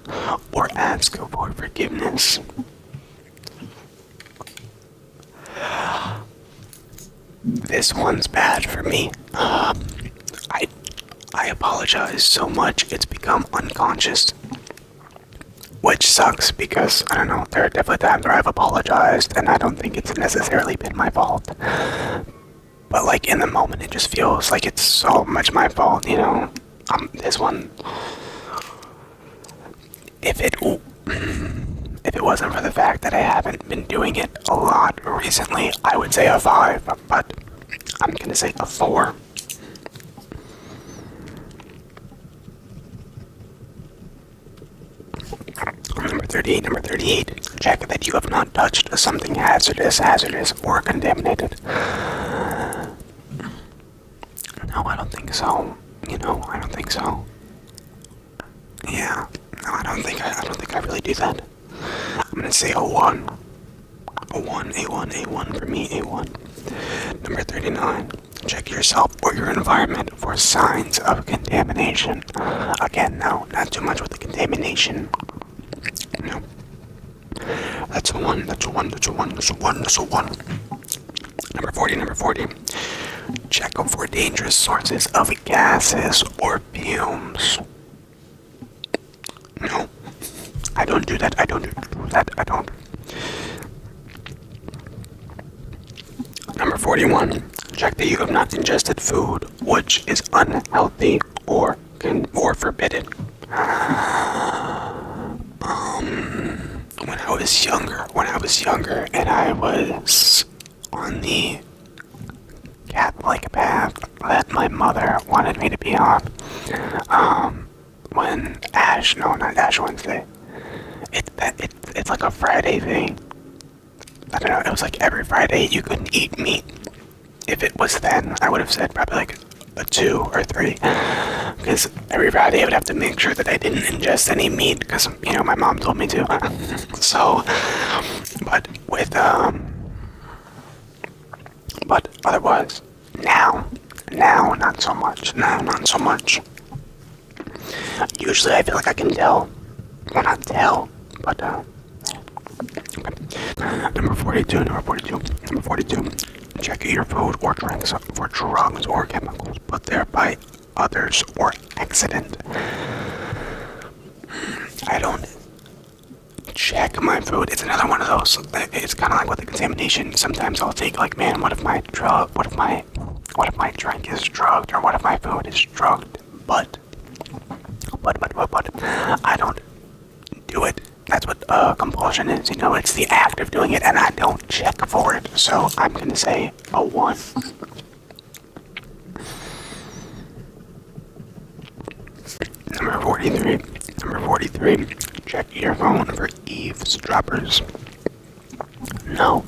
or ask for forgiveness. This one's bad for me. I apologize so much it's become unconscious, which sucks because, I don't know, there are definitely times where I've apologized and I don't think it's necessarily been my fault. But like in the moment it just feels like it's so much my fault, This one, if it wasn't for the fact that I haven't been doing it a lot recently, I would say a 5, but I'm gonna say a 4. Number 38, check that you have not touched something hazardous, or contaminated. No, I don't think so. I don't think so. Yeah, no, I don't think I really do that. I'm gonna say a 1. A 1 for me, a 1. Number 39, check yourself or your environment for signs of contamination. Again, no, not too much with the contamination. No. That's a 1. Number 40. Check for dangerous sources of gases or fumes. No. I don't do that. I don't. Number 41. Check that you have not ingested food which is unhealthy or forbidden. When I was younger and I was on the Catholic path, that my mother wanted me to be on. When no, not Ash Wednesday. It's like a Friday thing. I don't know. It was like every Friday you couldn't eat meat. If it was then, I would have said probably like a 2 or 3, because every Friday I would have to make sure that I didn't ingest any meat, because my mom told me to. So, but otherwise, now not so much. Now not so much. Usually I feel like I can tell. Well, not tell, but Number 42. Check your food or drinks for drugs or chemicals put there by others or accident. I don't check my food. It's another one of those. It's kind of like with the contamination. Sometimes I'll think like, man, what if my drink is drugged, or what if my food is drugged? But I don't do it. That's what compulsion is. It's the act of doing it, and I don't check for it. So I'm gonna say a 1. Number 43. Check your phone for eavesdroppers. No,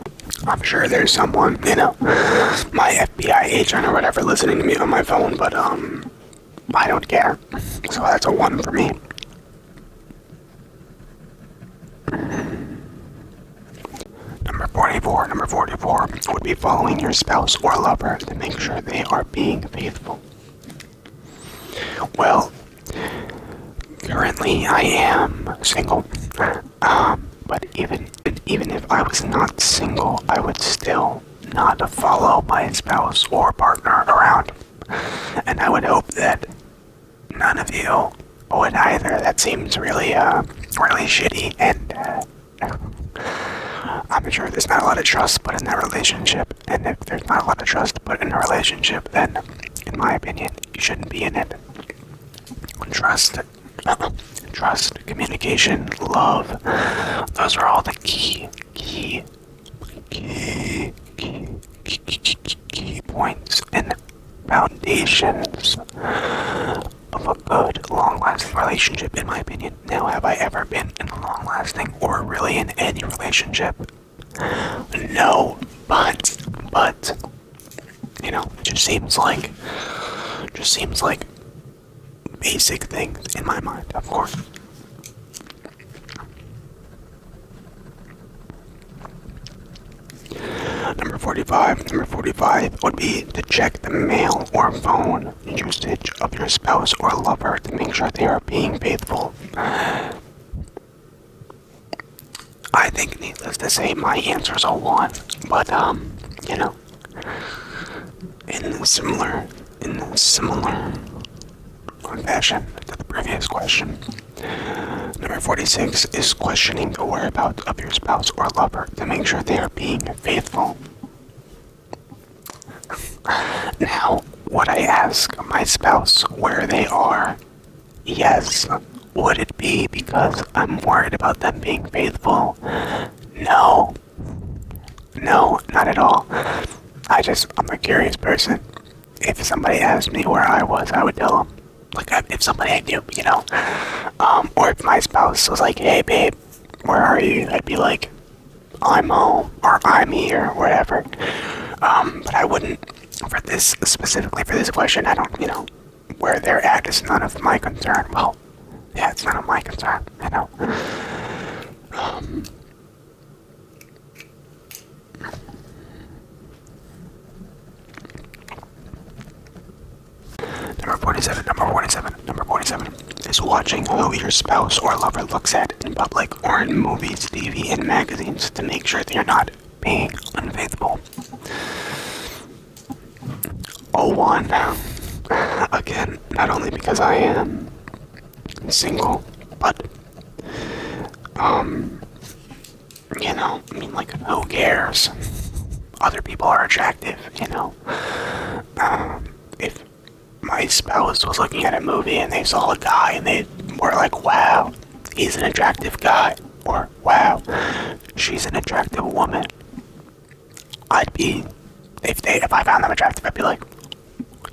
I'm sure there's someone, my FBI agent or whatever, listening to me on my phone, but I don't care. So that's a 1 for me. Number 44 would be following your spouse or lover to make sure they are being faithful. Well, currently I am single, but even if I was not single, I would still not follow my spouse or partner around, and I would hope that none of you would either. That seems really shitty, and I'm sure there's not a lot of trust put in that relationship, and if there's not a lot of trust put in a relationship, then, in my opinion, you shouldn't be in it. Trust, communication, love, those are all the key points and foundations of a good, long-lasting relationship, in my opinion. Now, have I ever been in a long-lasting or really in any relationship? No, but it just seems like basic things in my mind, of course. Number 45 would be to check the mail or phone usage of your spouse or lover to make sure they are being faithful. I think, needless to say, my answer is a 1, but in similar fashion to the previous question. Number 46 is questioning the whereabouts of your spouse or lover to make sure they are being faithful. Now, would I ask my spouse where they are? Yes. Would it be because I'm worried about them being faithful? No, not at all. I'm a curious person. If somebody asked me where I was, I would tell them. Like, if somebody I knew, or if my spouse was like, hey babe, where are you? I'd be like, I'm home, or I'm here, or whatever. But I wouldn't, specifically for this question, I don't, where they're at is none of my concern. Well, yeah, it's none of my concern, Number 47 is watching who your spouse or lover looks at in public or in movies, TV, and magazines to make sure they're not being unfaithful. 1. Again, not only because I am single, but, who cares? Other people are attractive, if my spouse was looking at a movie and they saw a guy and they were like, wow, he's an attractive guy, or wow, she's an attractive woman, if I found them attractive, I'd be like,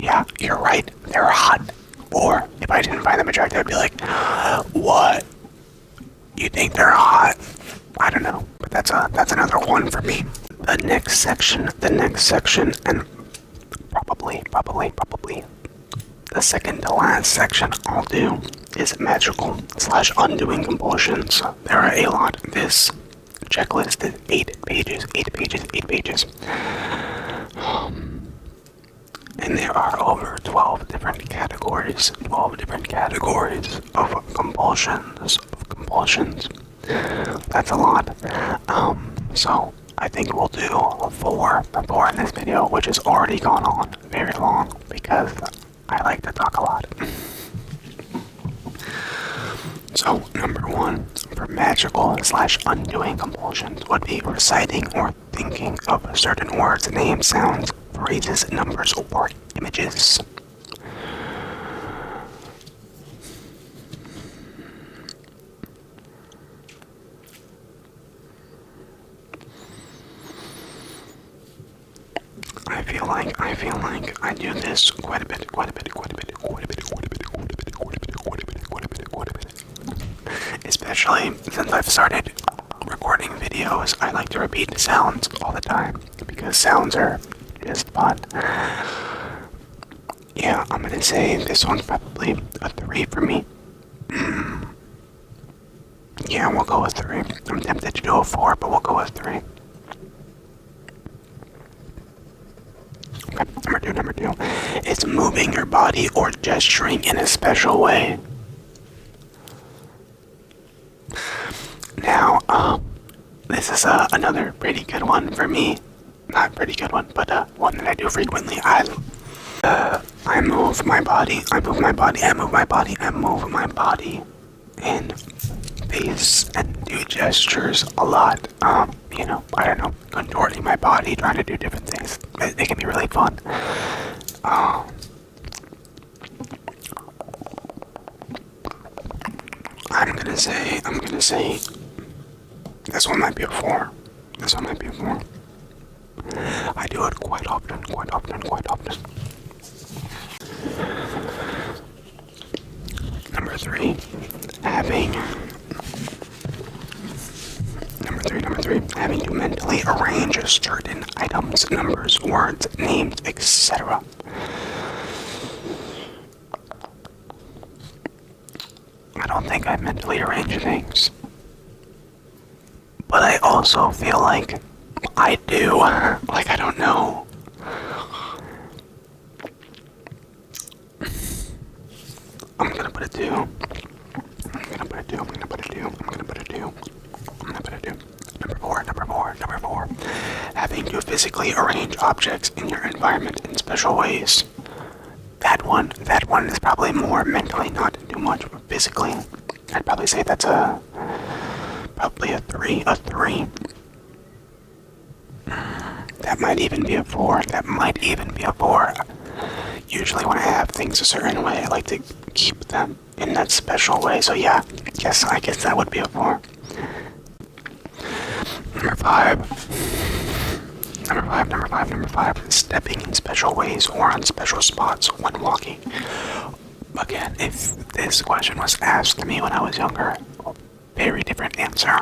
yeah, you're right, they're hot. Or if I didn't find them attractive, I'd be like, what? You think they're hot? I don't know, but that's another one for me. The next section, and probably the second to last section I'll do is magical / undoing compulsions. There are a lot. This checklist is 8 pages. And there are over 12 different categories of compulsions. That's a lot. So I think we'll do four in this video, which has already gone on very long because I like to talk a lot. So number 1 for magical / undoing compulsions would be reciting or thinking of certain words, names, sounds, phrases, numbers, or images. I feel like I do this quite a bit. Especially since I've started recording videos, I like to repeat sounds all the time because sounds are just fun. Yeah, I'm gonna say this one's probably a 3 for me. Yeah, we'll go with 3. I'm tempted to do a 4, but we'll go with 3. Okay, number two. It's moving your body or gesturing in a special way. Now, this is another pretty good one for me. Not pretty good one, but one that I do frequently. I move my body, and face and do gestures a lot. You know, I don't know, contorting my body, trying to do different things. It can be really fun. I'm gonna say, this one might be a 4. I do it quite often. Number 3, having to mentally arrange certain items, numbers, words, names, etc. I don't think I mentally arrange things, but I also feel like I do. Like, I don't know. I'm gonna put a 2. Number 4. Having to physically arrange objects in your environment in special ways. That one is probably more mentally, not too much physically. I'd probably say that's probably a 3. That might even be a 4. Usually when I have things a certain way, I like to keep them in that special way. So yeah, I guess that would be a 4. Number 5. Stepping in special ways or on special spots when walking. Again, if this question was asked to me when I was younger, very different answer.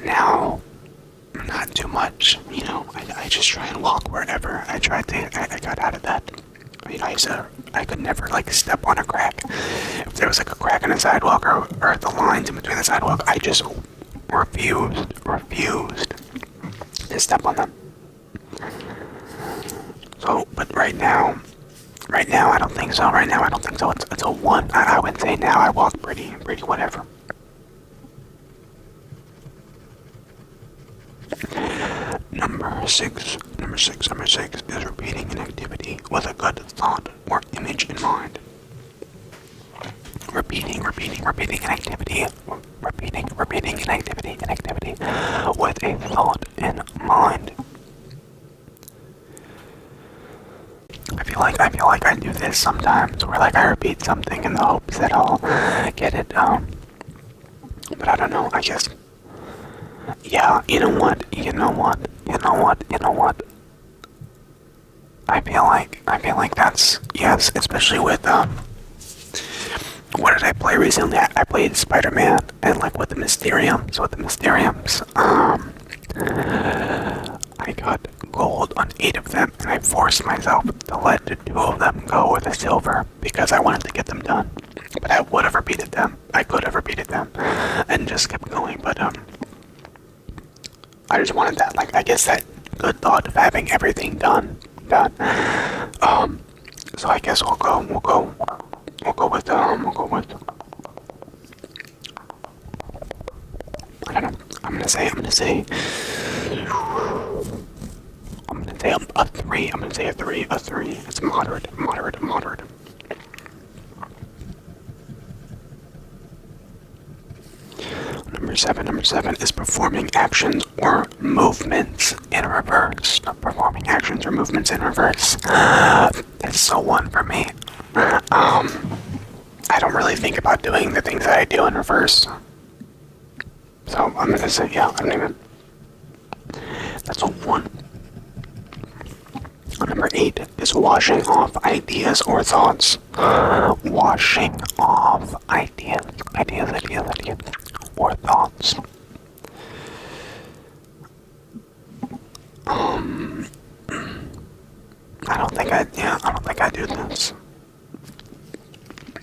Now, not too much, you know, I just try and walk wherever. I got out of that. I mean, I could never, like, step on a crack. If there was, like, a crack in the sidewalk or the lines in between the sidewalk, I just refused to step on them. So, but right now, I don't think so. It's a 1. I would say now I walk pretty whatever. Number six is repeating an activity with a good thought or image in mind. Repeating an activity with a thought in mind. I feel like I do this sometimes, where like I repeat something in the hopes that I'll get it. But I don't know. I guess. Yeah. You know what? I feel like that's yes, especially with what did I play recently? I played Spider-Man and like with the Mysteriums. So with the Mysteriums, I got gold on 8 of them, and I forced myself to let 2 of them go with a silver because I wanted to get them done. But I would have repeated them. I could have repeated them, and just kept going. But I just wanted that. Like I guess that good thought of having everything done. So I guess we'll go with I don't know. I'm gonna say a 3. I'm gonna say a 3. It's moderate. Number seven is performing actions or movements in reverse. Performing actions or movements in reverse. It's so 1 for me. I don't really think about doing the things that I do in reverse. So I'm gonna say, yeah, I don't even. That's a 1. Number 8 is washing off ideas or thoughts. Washing off ideas or thoughts. I don't think I do this.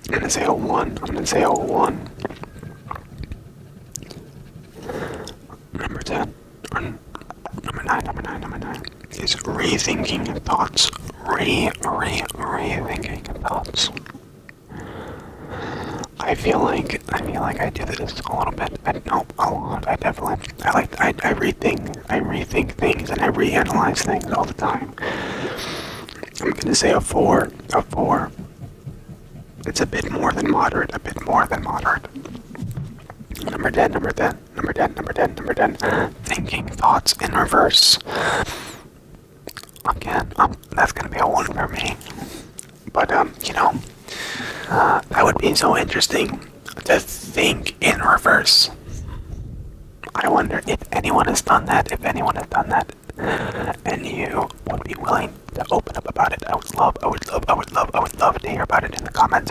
I'm gonna say a 1. Number 10, or number 9 is rethinking thoughts. Rethinking thoughts. I feel like I do this a little bit. A lot. I rethink things and I reanalyze things all the time. I'm gonna say a 4. It's a bit more than moderate. Number 10. Thinking thoughts in reverse. Again, that's gonna be a 1 for me. But that would be so interesting to think in reverse. I wonder if anyone has done that. And you would be willing to open up about it. I would love to hear about it in the comments.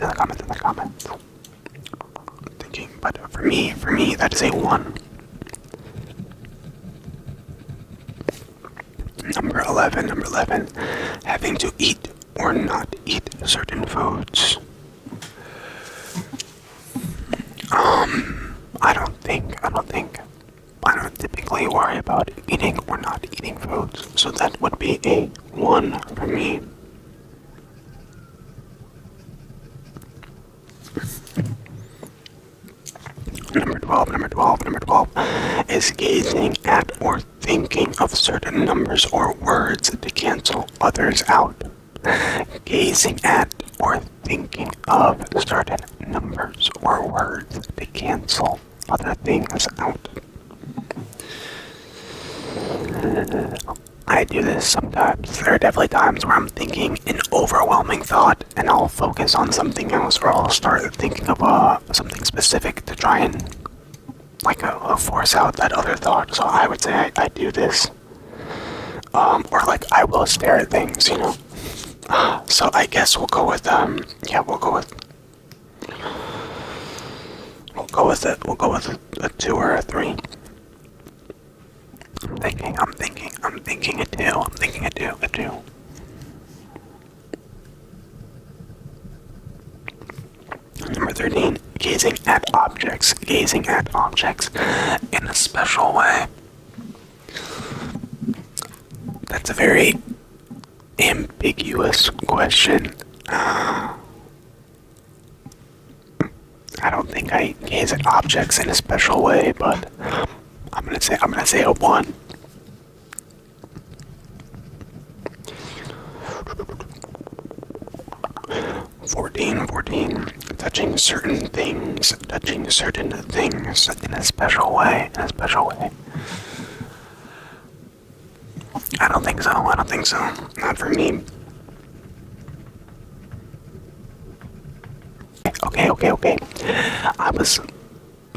Thinking, but for me, that is a 1. Number 11, having to eat or not eat certain foods. I don't typically worry about eating or not eating foods, so that would be a 1 for me. Number 12 is gazing at or thinking of certain numbers or words to cancel others out. Gazing at or thinking of certain numbers or words to cancel other things out. I do this sometimes. There are definitely times where I'm thinking an overwhelming thought and I'll focus on something else, or I'll start thinking of something specific to try and force out that other thought. So I would say I do this. Or I will stare at things, So I guess we'll go with a 2 or a 3. I'm thinking a 2. Number 13, gazing at objects in a special way. That's a very ambiguous question. I don't think I gaze at objects in a special way, but I'm gonna say a 1. Fourteen, touching certain things in a special way. I don't think so. Not for me. Okay. I was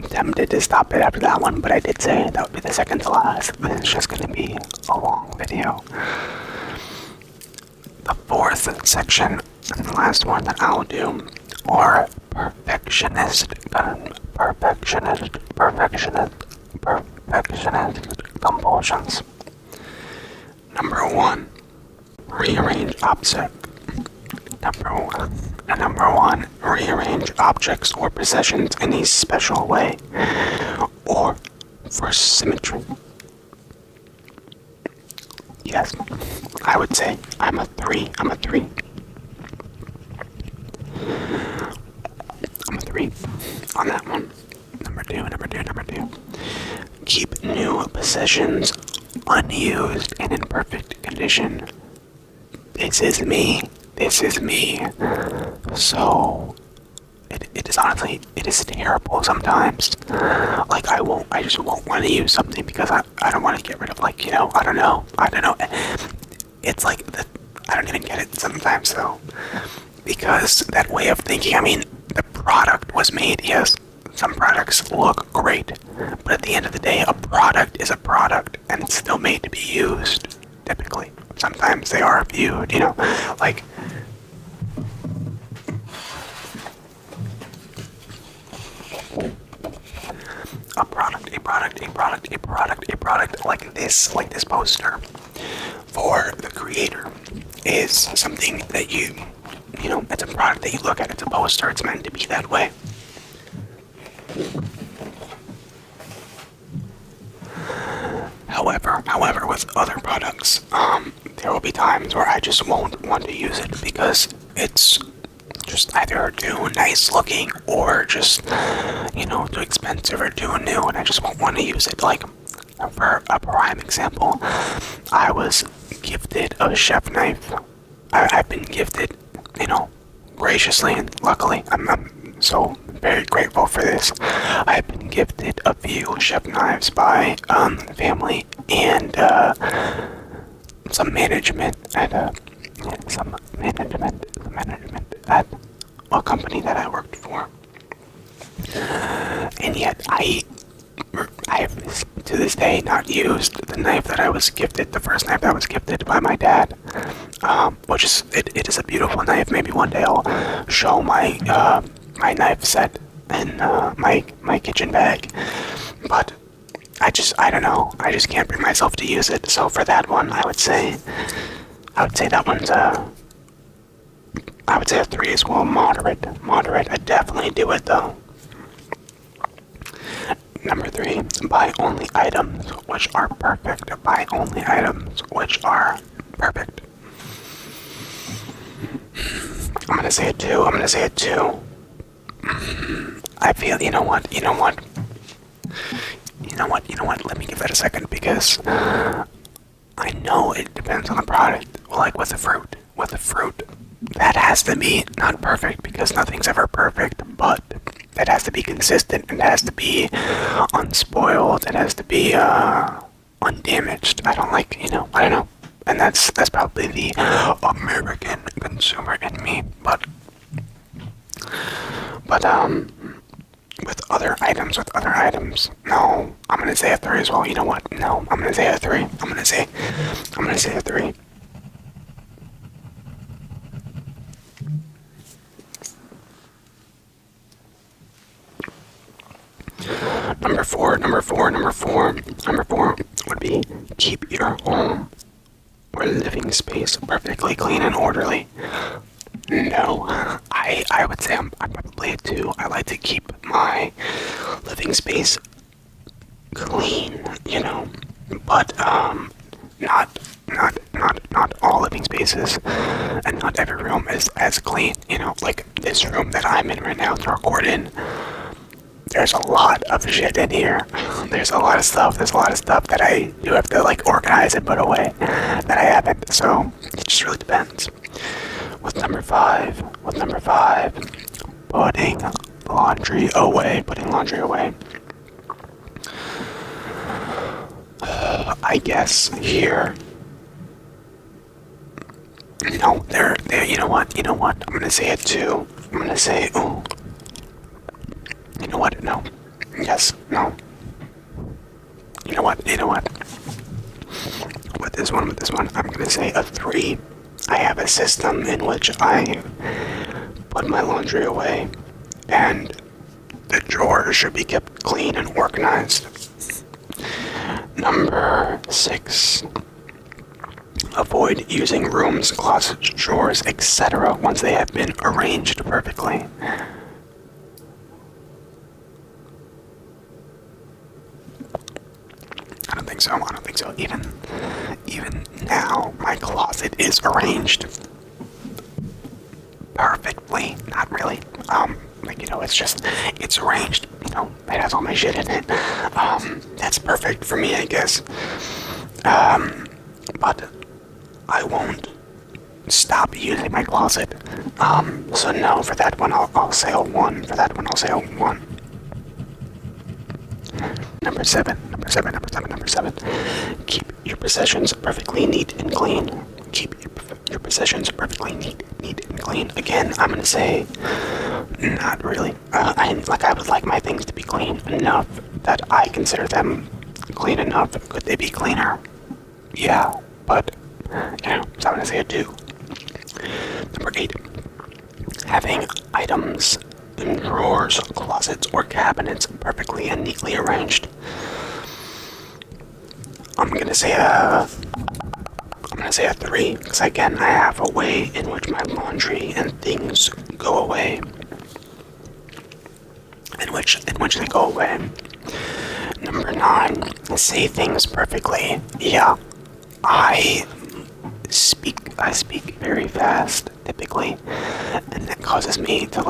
tempted to stop it after that one, but I did say that would be the second to last. It's just gonna be a long video. The fourth section, and the last one that I'll do, are perfectionist compulsions. Number one, rearrange objects. Number one, rearrange objects or possessions in a special way, or for symmetry. Yes, I would say I'm a three. I'm a three on that one. Number two. Keep new possessions unused and in perfect condition. This is me. So, it is honestly, it is terrible sometimes. Like, I just won't want to use something because I don't want to get rid of, like, I don't know. It's like, I don't even get it sometimes, though. Because that way of thinking, I mean, the product was made, yes, some products look great, but at the end of the day, a product is a product, and it's still made to be used, typically. Sometimes they are viewed, like, a product like this poster for the creator is something that it's a product that you look at, it's a poster, it's meant to be that way. However, with other products, there will be times where I just won't want to use it because it's just either too nice looking or just, too expensive or too new, and I just won't want to use it. Like, for a prime example, I was gifted a chef knife. I've been gifted, graciously and luckily. I'm so very grateful for this. I've been gifted a few chef knives by family and some management at a company that I worked for. And yet I have to this day not used the knife that I was gifted, the first knife that was gifted by my dad, which is, it is a beautiful knife. Maybe one day I'll show my my knife set in my kitchen bag, but I don't know, I just can't bring myself to use it. So for that one, I would say that one's I would say a 3 as well. Moderate. I definitely do it though. Number 3, buy only items which are perfect. Buy only items which are perfect. I'm gonna say a 2. I feel, you know what? Let me give that a second, because I know it depends on the product. Like with the fruit, that has to be not perfect, because nothing's ever perfect, but it has to be consistent, and it has to be unspoiled, it has to be undamaged. I don't know. And that's probably the American consumer in me, but with other items, no, I'm gonna say a 3 as well. You know what? No, I'm gonna say a 3. I'm gonna say a 3. Number four would be keep your home or living space perfectly clean and orderly. No, I would say I'm probably a 2. I like to keep my living space clean, but not all living spaces, and not every room is as clean. Like this room that I'm in right now to record in. There's a lot of shit in here. There's a lot of stuff that I do have to organize and put away that I haven't. So it just really depends. With number five, putting laundry away. I guess here. No, there. You know what? I'm gonna say it too. I'm gonna say, ooh. You know what? No. Yes. No. You know what? With this one, I'm gonna say a 3. I have a system in which I put my laundry away, and the drawers should be kept clean and organized. Number 6. Avoid using rooms, closets, drawers, etc. once they have been arranged perfectly. I don't think so. Even now, my closet is arranged perfectly. Not really. It's arranged. It has all my shit in it. That's perfect for me, I guess. But I won't stop using my closet. So no, for that one, I'll say a 1. For that one, I'll say a 1. Number seven. Keep your possessions perfectly neat and clean. Keep your possessions perfectly neat and clean. Again, I'm gonna say, not really. I would like my things to be clean enough that I consider them clean enough. Could they be cleaner? Yeah, but, so I'm gonna say a 2. Number 8. Having items in drawers, closets, or cabinets perfectly and neatly arranged. I'm gonna say a 3, because again, I have a way in which my laundry and things go away. In which they go away. Number 9. Say things perfectly. Yeah, I speak very fast, typically, and that causes me to,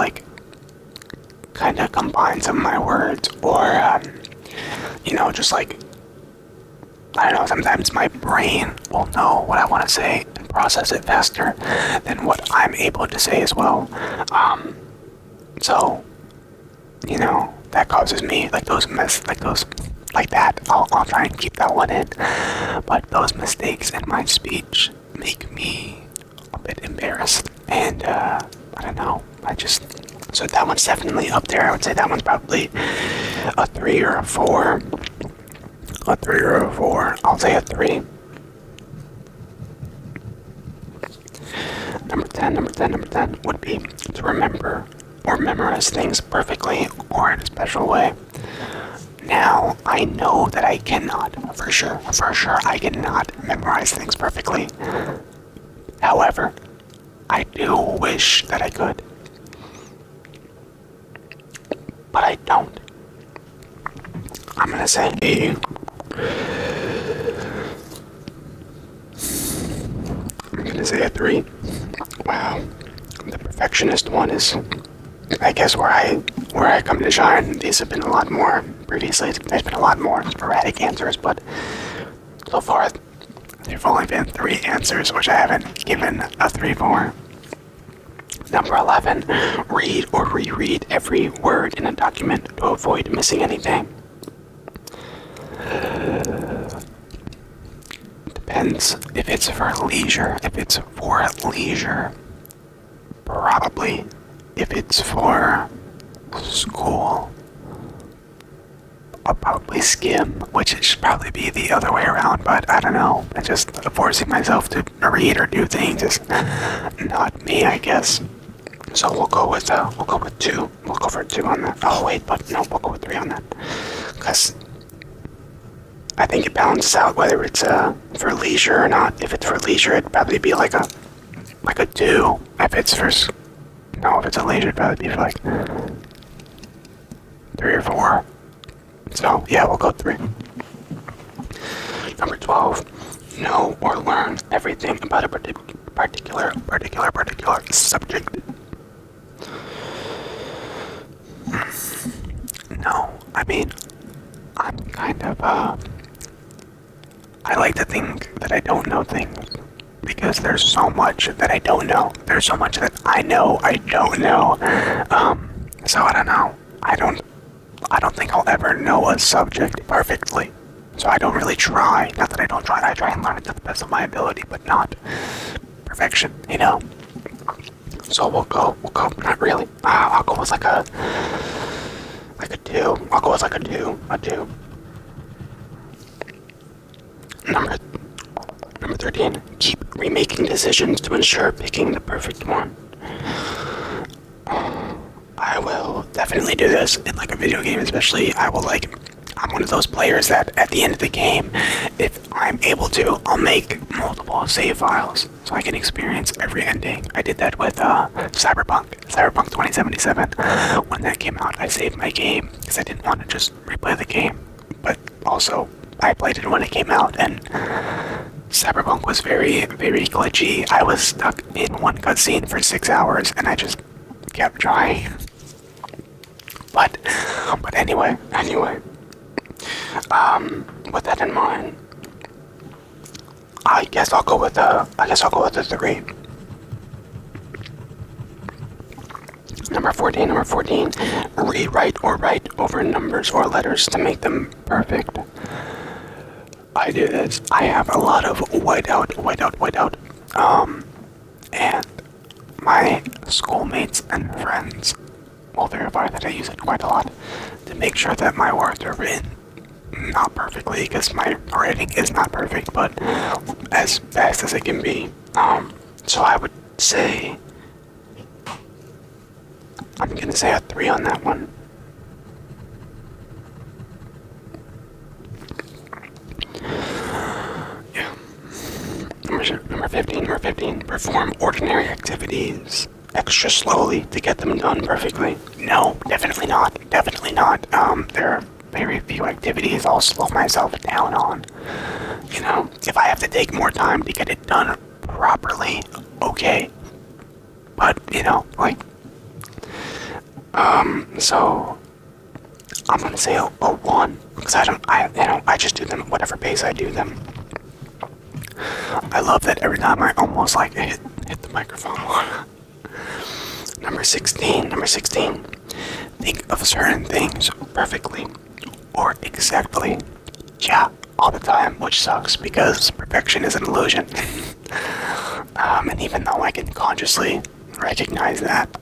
kind of combine some of my words, or, I don't know, sometimes my brain will know what I want to say and process it faster than what I'm able to say as well. So, that causes me, I'll try and keep that one in. But those mistakes in my speech make me a bit embarrassed, and, I don't know, so that one's definitely up there. I would say that one's probably a 3 or a 4. A 3 or a 4. I'll say a 3. Number 10 would be to remember or memorize things perfectly or in a special way. Now, I know that I cannot, for sure, I cannot memorize things perfectly. However, I do wish that I could. But I don't. I'm gonna say a... I'm gonna say a 3. Wow. The perfectionist one is, I guess, where I come to shine. These have been a lot more. Previously, there's been a lot more sporadic answers, but so far, there've only been 3 answers, which I haven't given a 3 for. Number 11, read or reread every word in a document to avoid missing anything. Depends if it's for leisure. Probably. If it's for school, I'll probably skim, which should probably be the other way around, but I don't know. It's just forcing myself to read or do things is not me, I guess. So we'll go with 2. We'll go for 2 on that. Oh wait, but no, we'll go with 3 on that, because I think it balances out whether it's for leisure or not. If it's for leisure, it'd probably be like a 2. If it's a leisure, it'd probably be for 3 or 4. So yeah, we'll go 3. Number 12, know or learn everything about a particular subject. No, I mean, I'm kind of, I like to think that I don't know things, because there's so much that I don't know. There's so much that I know I don't know. So I don't know. I don't think I'll ever know a subject perfectly. So I don't really try. Not that I don't try. I try and learn it to the best of my ability, but not perfection, So we'll go, not really. I'll go with a 2. I'll go with a 2. Number 13, keep remaking decisions to ensure picking the perfect one. I will definitely do this in like a video game, especially. I'm one of those players that at the end of the game, if I'm able to, I'll make multiple save files so I can experience every ending. I did that with Cyberpunk 2077. When that came out, I saved my game because I didn't want to just replay the game, but also I played it when it came out, and Cyberpunk was very, very glitchy. I was stuck in one cutscene for 6 hours, and I just kept trying. But anyway, with that in mind, I guess I'll go with a 3. Number 14, rewrite or write over numbers or letters to make them perfect. I do this. I have a lot of whiteout, and my schoolmates and friends will verify that I use it quite a lot to make sure that my words are written not perfectly, because my writing is not perfect, but as best as it can be. So I would say, I'm gonna say a 3 on that one. Yeah. Number 15, perform ordinary activities extra slowly to get them done perfectly. No, definitely not. There are very few activities I'll slow myself down on. You know, if I have to take more time to get it done properly, okay. But, you know, like, so I'm gonna say a 1, because I just do them at whatever pace I do them. I love that every time I almost like hit the microphone. Number 16, think of certain things perfectly or exactly. Yeah, all the time, which sucks because perfection is an illusion. And even though I can consciously recognize that,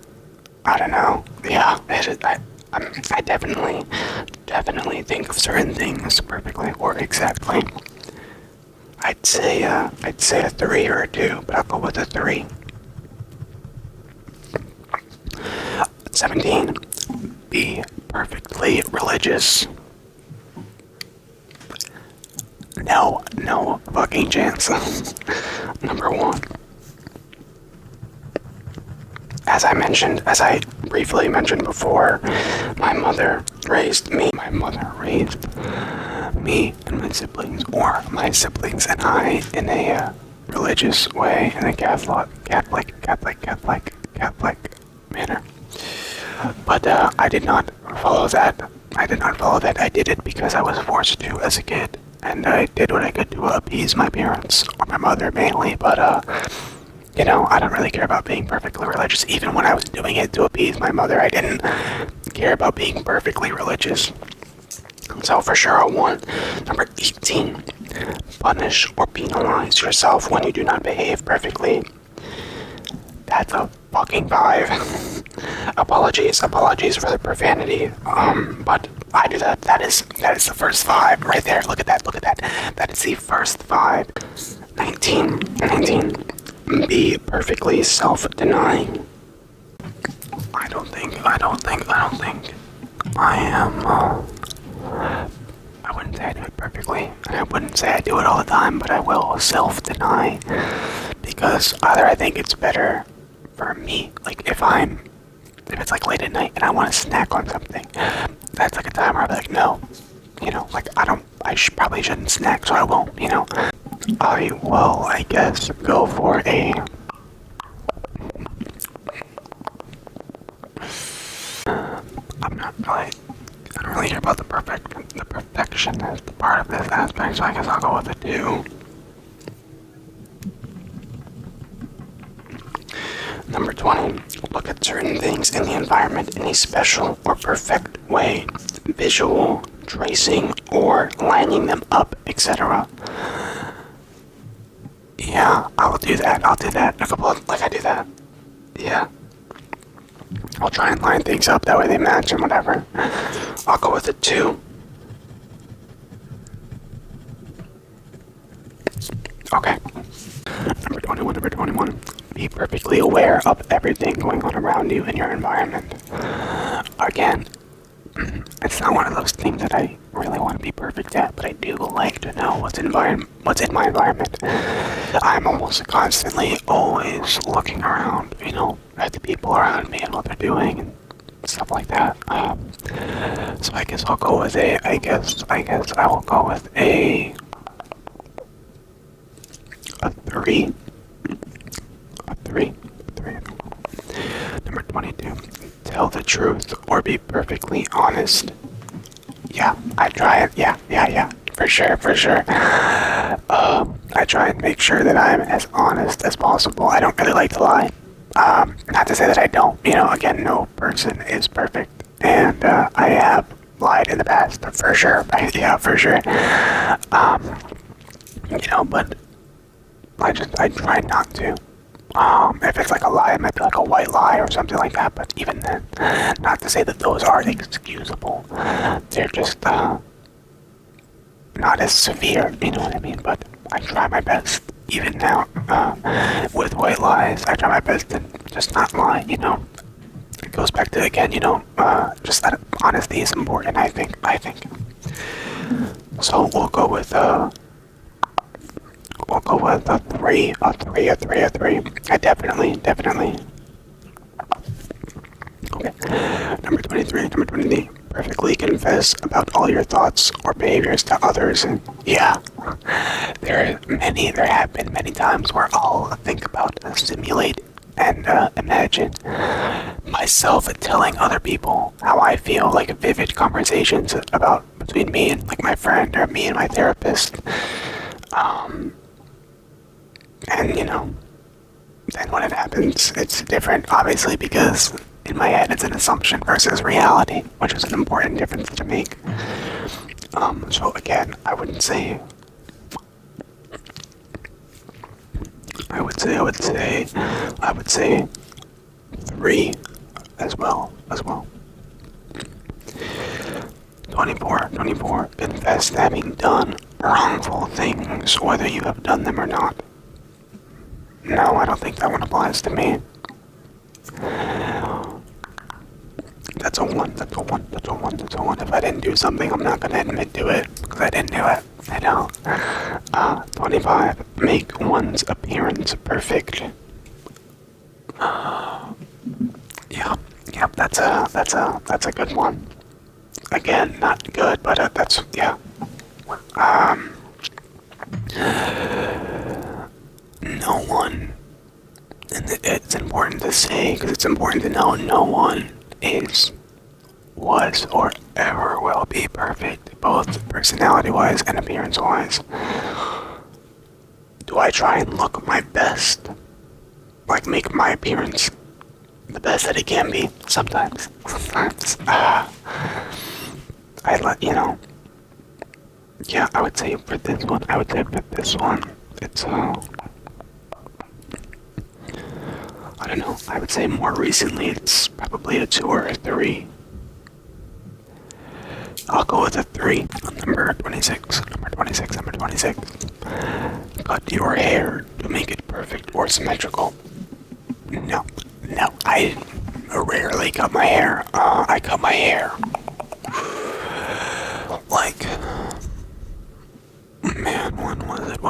I don't know. Yeah, I definitely think of certain things perfectly or exactly. I'd say a 3 or a 2, but I'll go with a 3. 17. Be perfectly religious. No fucking chance. Number 1. As I briefly mentioned before, my mother raised me and my siblings and I in a religious way, in a Catholic manner. But I did not follow that. I did it because I was forced to as a kid, and I did what I could to appease my parents, or my mother mainly, but you know, I don't really care about being perfectly religious. Even when I was doing it to appease my mother, I didn't care about being perfectly religious. So for sure a 1. Number 18, punish or penalize yourself when you do not behave perfectly. That's a fucking 5. Apologies for the profanity. But I do that. That is the first 5 right there. Look at that. That is the first 5. 19. Be perfectly self-denying. I don't think I am, I wouldn't say I do it perfectly, and I wouldn't say I do it all the time, but I will self-deny, because either I think it's better for me, like if it's like late at night and I want to snack on something, that's like a time where I'll be like, no, you know, like probably shouldn't snack, so I won't, you know. I will, I guess, go for a... I don't really care about the perfectionist part of this aspect, so I guess I'll go with a 2. Number 20, look at certain things in the environment in a special or perfect way. Visual, tracing, or lining them up, etc. Yeah, I'll do that. I do that. Yeah. I'll try and line things up, that way they match and whatever. I'll go with a 2. Okay. Number 21. Be perfectly aware of everything going on around you in your environment. Again, it's not one of those things that I really want to be perfect at, but I do like to know what's in my environment. I'm almost constantly always looking around, at the people around me and what they're doing and stuff like that. So I guess I'll go with I guess I will go with a 3. A 3. Number 22. Tell the truth or be perfectly honest. Yeah, I try it. Yeah. For sure. I try and make sure that I'm as honest as possible. I don't really like to lie. Not to say that I don't. Again, no person is perfect. And I have lied in the past, for sure. Yeah, for sure. But I try not to. If it's like a lie, it might be like a white lie or something like that, but even then, not to say that those are excusable. They're just, not as severe, you know what I mean? But I try my best, even now, with white lies, I try my best to just not lie, It goes back to, again, just that honesty is important, I think. So we'll go with, a 3. I definitely. Okay. Number 23. Perfectly confess about all your thoughts or behaviors to others. Yeah. There have been many times where I'll think about, simulate, and imagine myself telling other people how I feel, like vivid conversations between me and like my friend or me and my therapist. And then when it happens, it's different, obviously, because in my head it's an assumption versus reality, which is an important difference to make. So again, I would say 3 as well. 24. Confess to having done wrongful things, whether you have done them or not. No, I don't think that one applies to me. That's a 1. If I didn't do something, I'm not gonna admit to it, because I didn't do it. I know. 25. Make one's appearance perfect. Yep, that's a good one. Again, not good, but that's, yeah. No one, and it's important to say, because it's important to know, no one was, or ever will be perfect, both personality-wise and appearance-wise. Do I try and look my best? Like, make my appearance the best that it can be? Sometimes. Yeah, I would say for this one, it's, I don't know, I would say more recently it's probably a 2 or a 3. I'll go with a 3 on number 26. Cut your hair to make it perfect or symmetrical. No, I rarely cut my hair. I cut my hair like, man, when was it?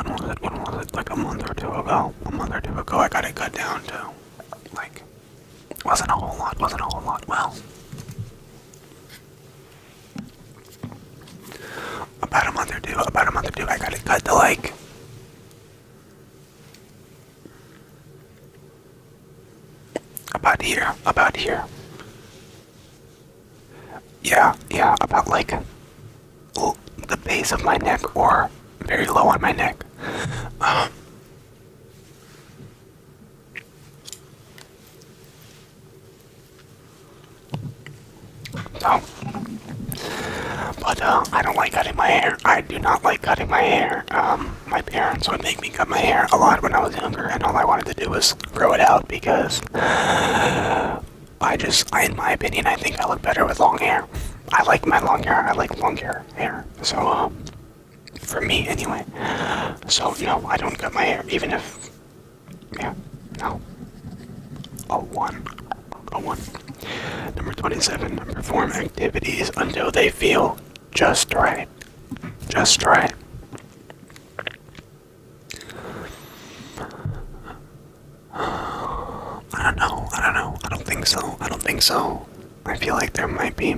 Like a month or two ago, I got it cut down to, like, wasn't a whole lot, well, about a month or two, I got it cut to, like, about here. Yeah, about, like, the base of my neck, or very low on my neck. But I don't like cutting my hair. I do not like cutting my hair. My parents would make me cut my hair a lot when I was younger, and all I wanted to do was grow it out, because in my opinion, I think I look better with long hair. I like my long hair. I like longer hair. So, for me anyway. So, no, I don't cut my hair, even if Yeah, no. A 1. A 1. Number 27, perform activities until they feel just right. Just right. I don't think so. I don't think so. I feel like there might be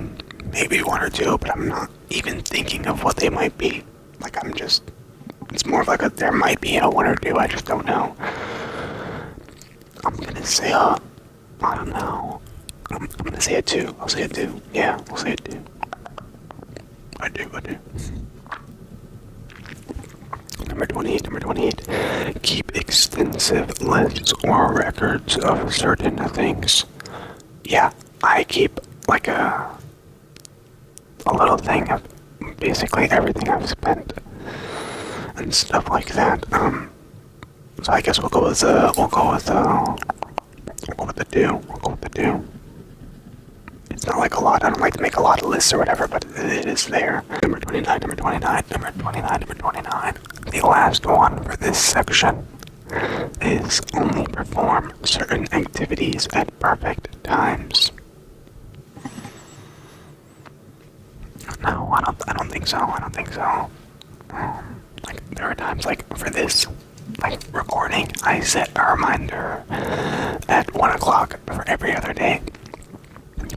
maybe one or two, but I'm not even thinking of what they might be. Like, it's more of like a, there might be a one or two, I just don't know. I'm gonna say I don't know. I'm gonna say a 2. I'll say a 2. Yeah, I'll say a 2. I do. Number 28. Keep extensive lists or records of certain things. Yeah, I keep like a little thing of basically everything I've spent and stuff like that. So I guess we'll go with the 2. We'll go with the 2. It's not like a lot. I don't like to make a lot of lists or whatever, but it is there. Number 29. The last one for this section is only perform certain activities at perfect times. No, I don't think so. Like, there are times, like, for this, like, recording, I set a reminder at 1 o'clock for every other day.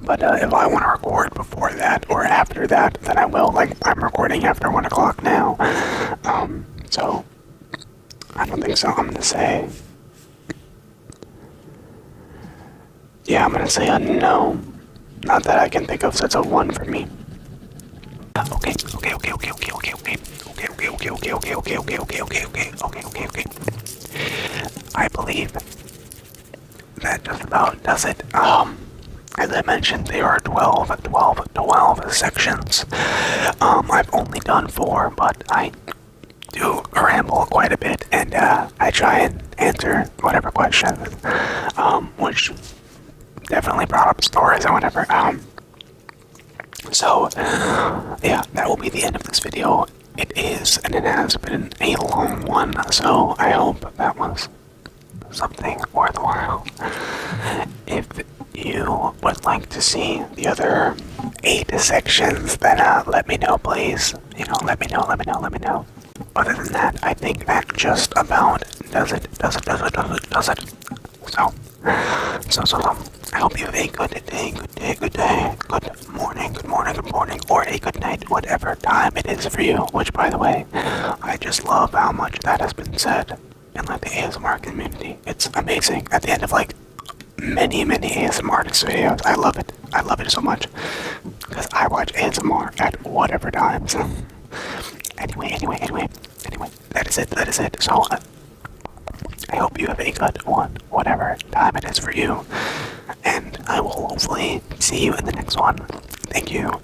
But if I want to record before that or after that, then I will. Like, I'm recording after 1 o'clock now. So, I don't think so. I'm gonna say... Yeah, I'm gonna say a no. Not that I can think of, so it's a 1 for me. Okay. I believe that just about does it. As I mentioned, there are 12 sections. I've only done 4, but I do ramble quite a bit, and I try and answer whatever questions, which definitely brought up stories and whatever. So, yeah, that will be the end of this video. It is, and it has been a long one, so I hope that was something worthwhile. If you would like to see the other 8 sections, then let me know, please. You know, let me know. Other than that, I think that just about does it. So, I hope you have a good day, good morning, or a good night, whatever time it is for you, which, by the way, I just love how much that has been said in, like, the ASMR community. It's amazing. At the end of, like, many ASMR artist videos, I love it so much, because I watch ASMR at whatever times. Anyway, that is it. So, I hope you have a good one, whatever time it is for you, and I will hopefully see you in the next one. Thank you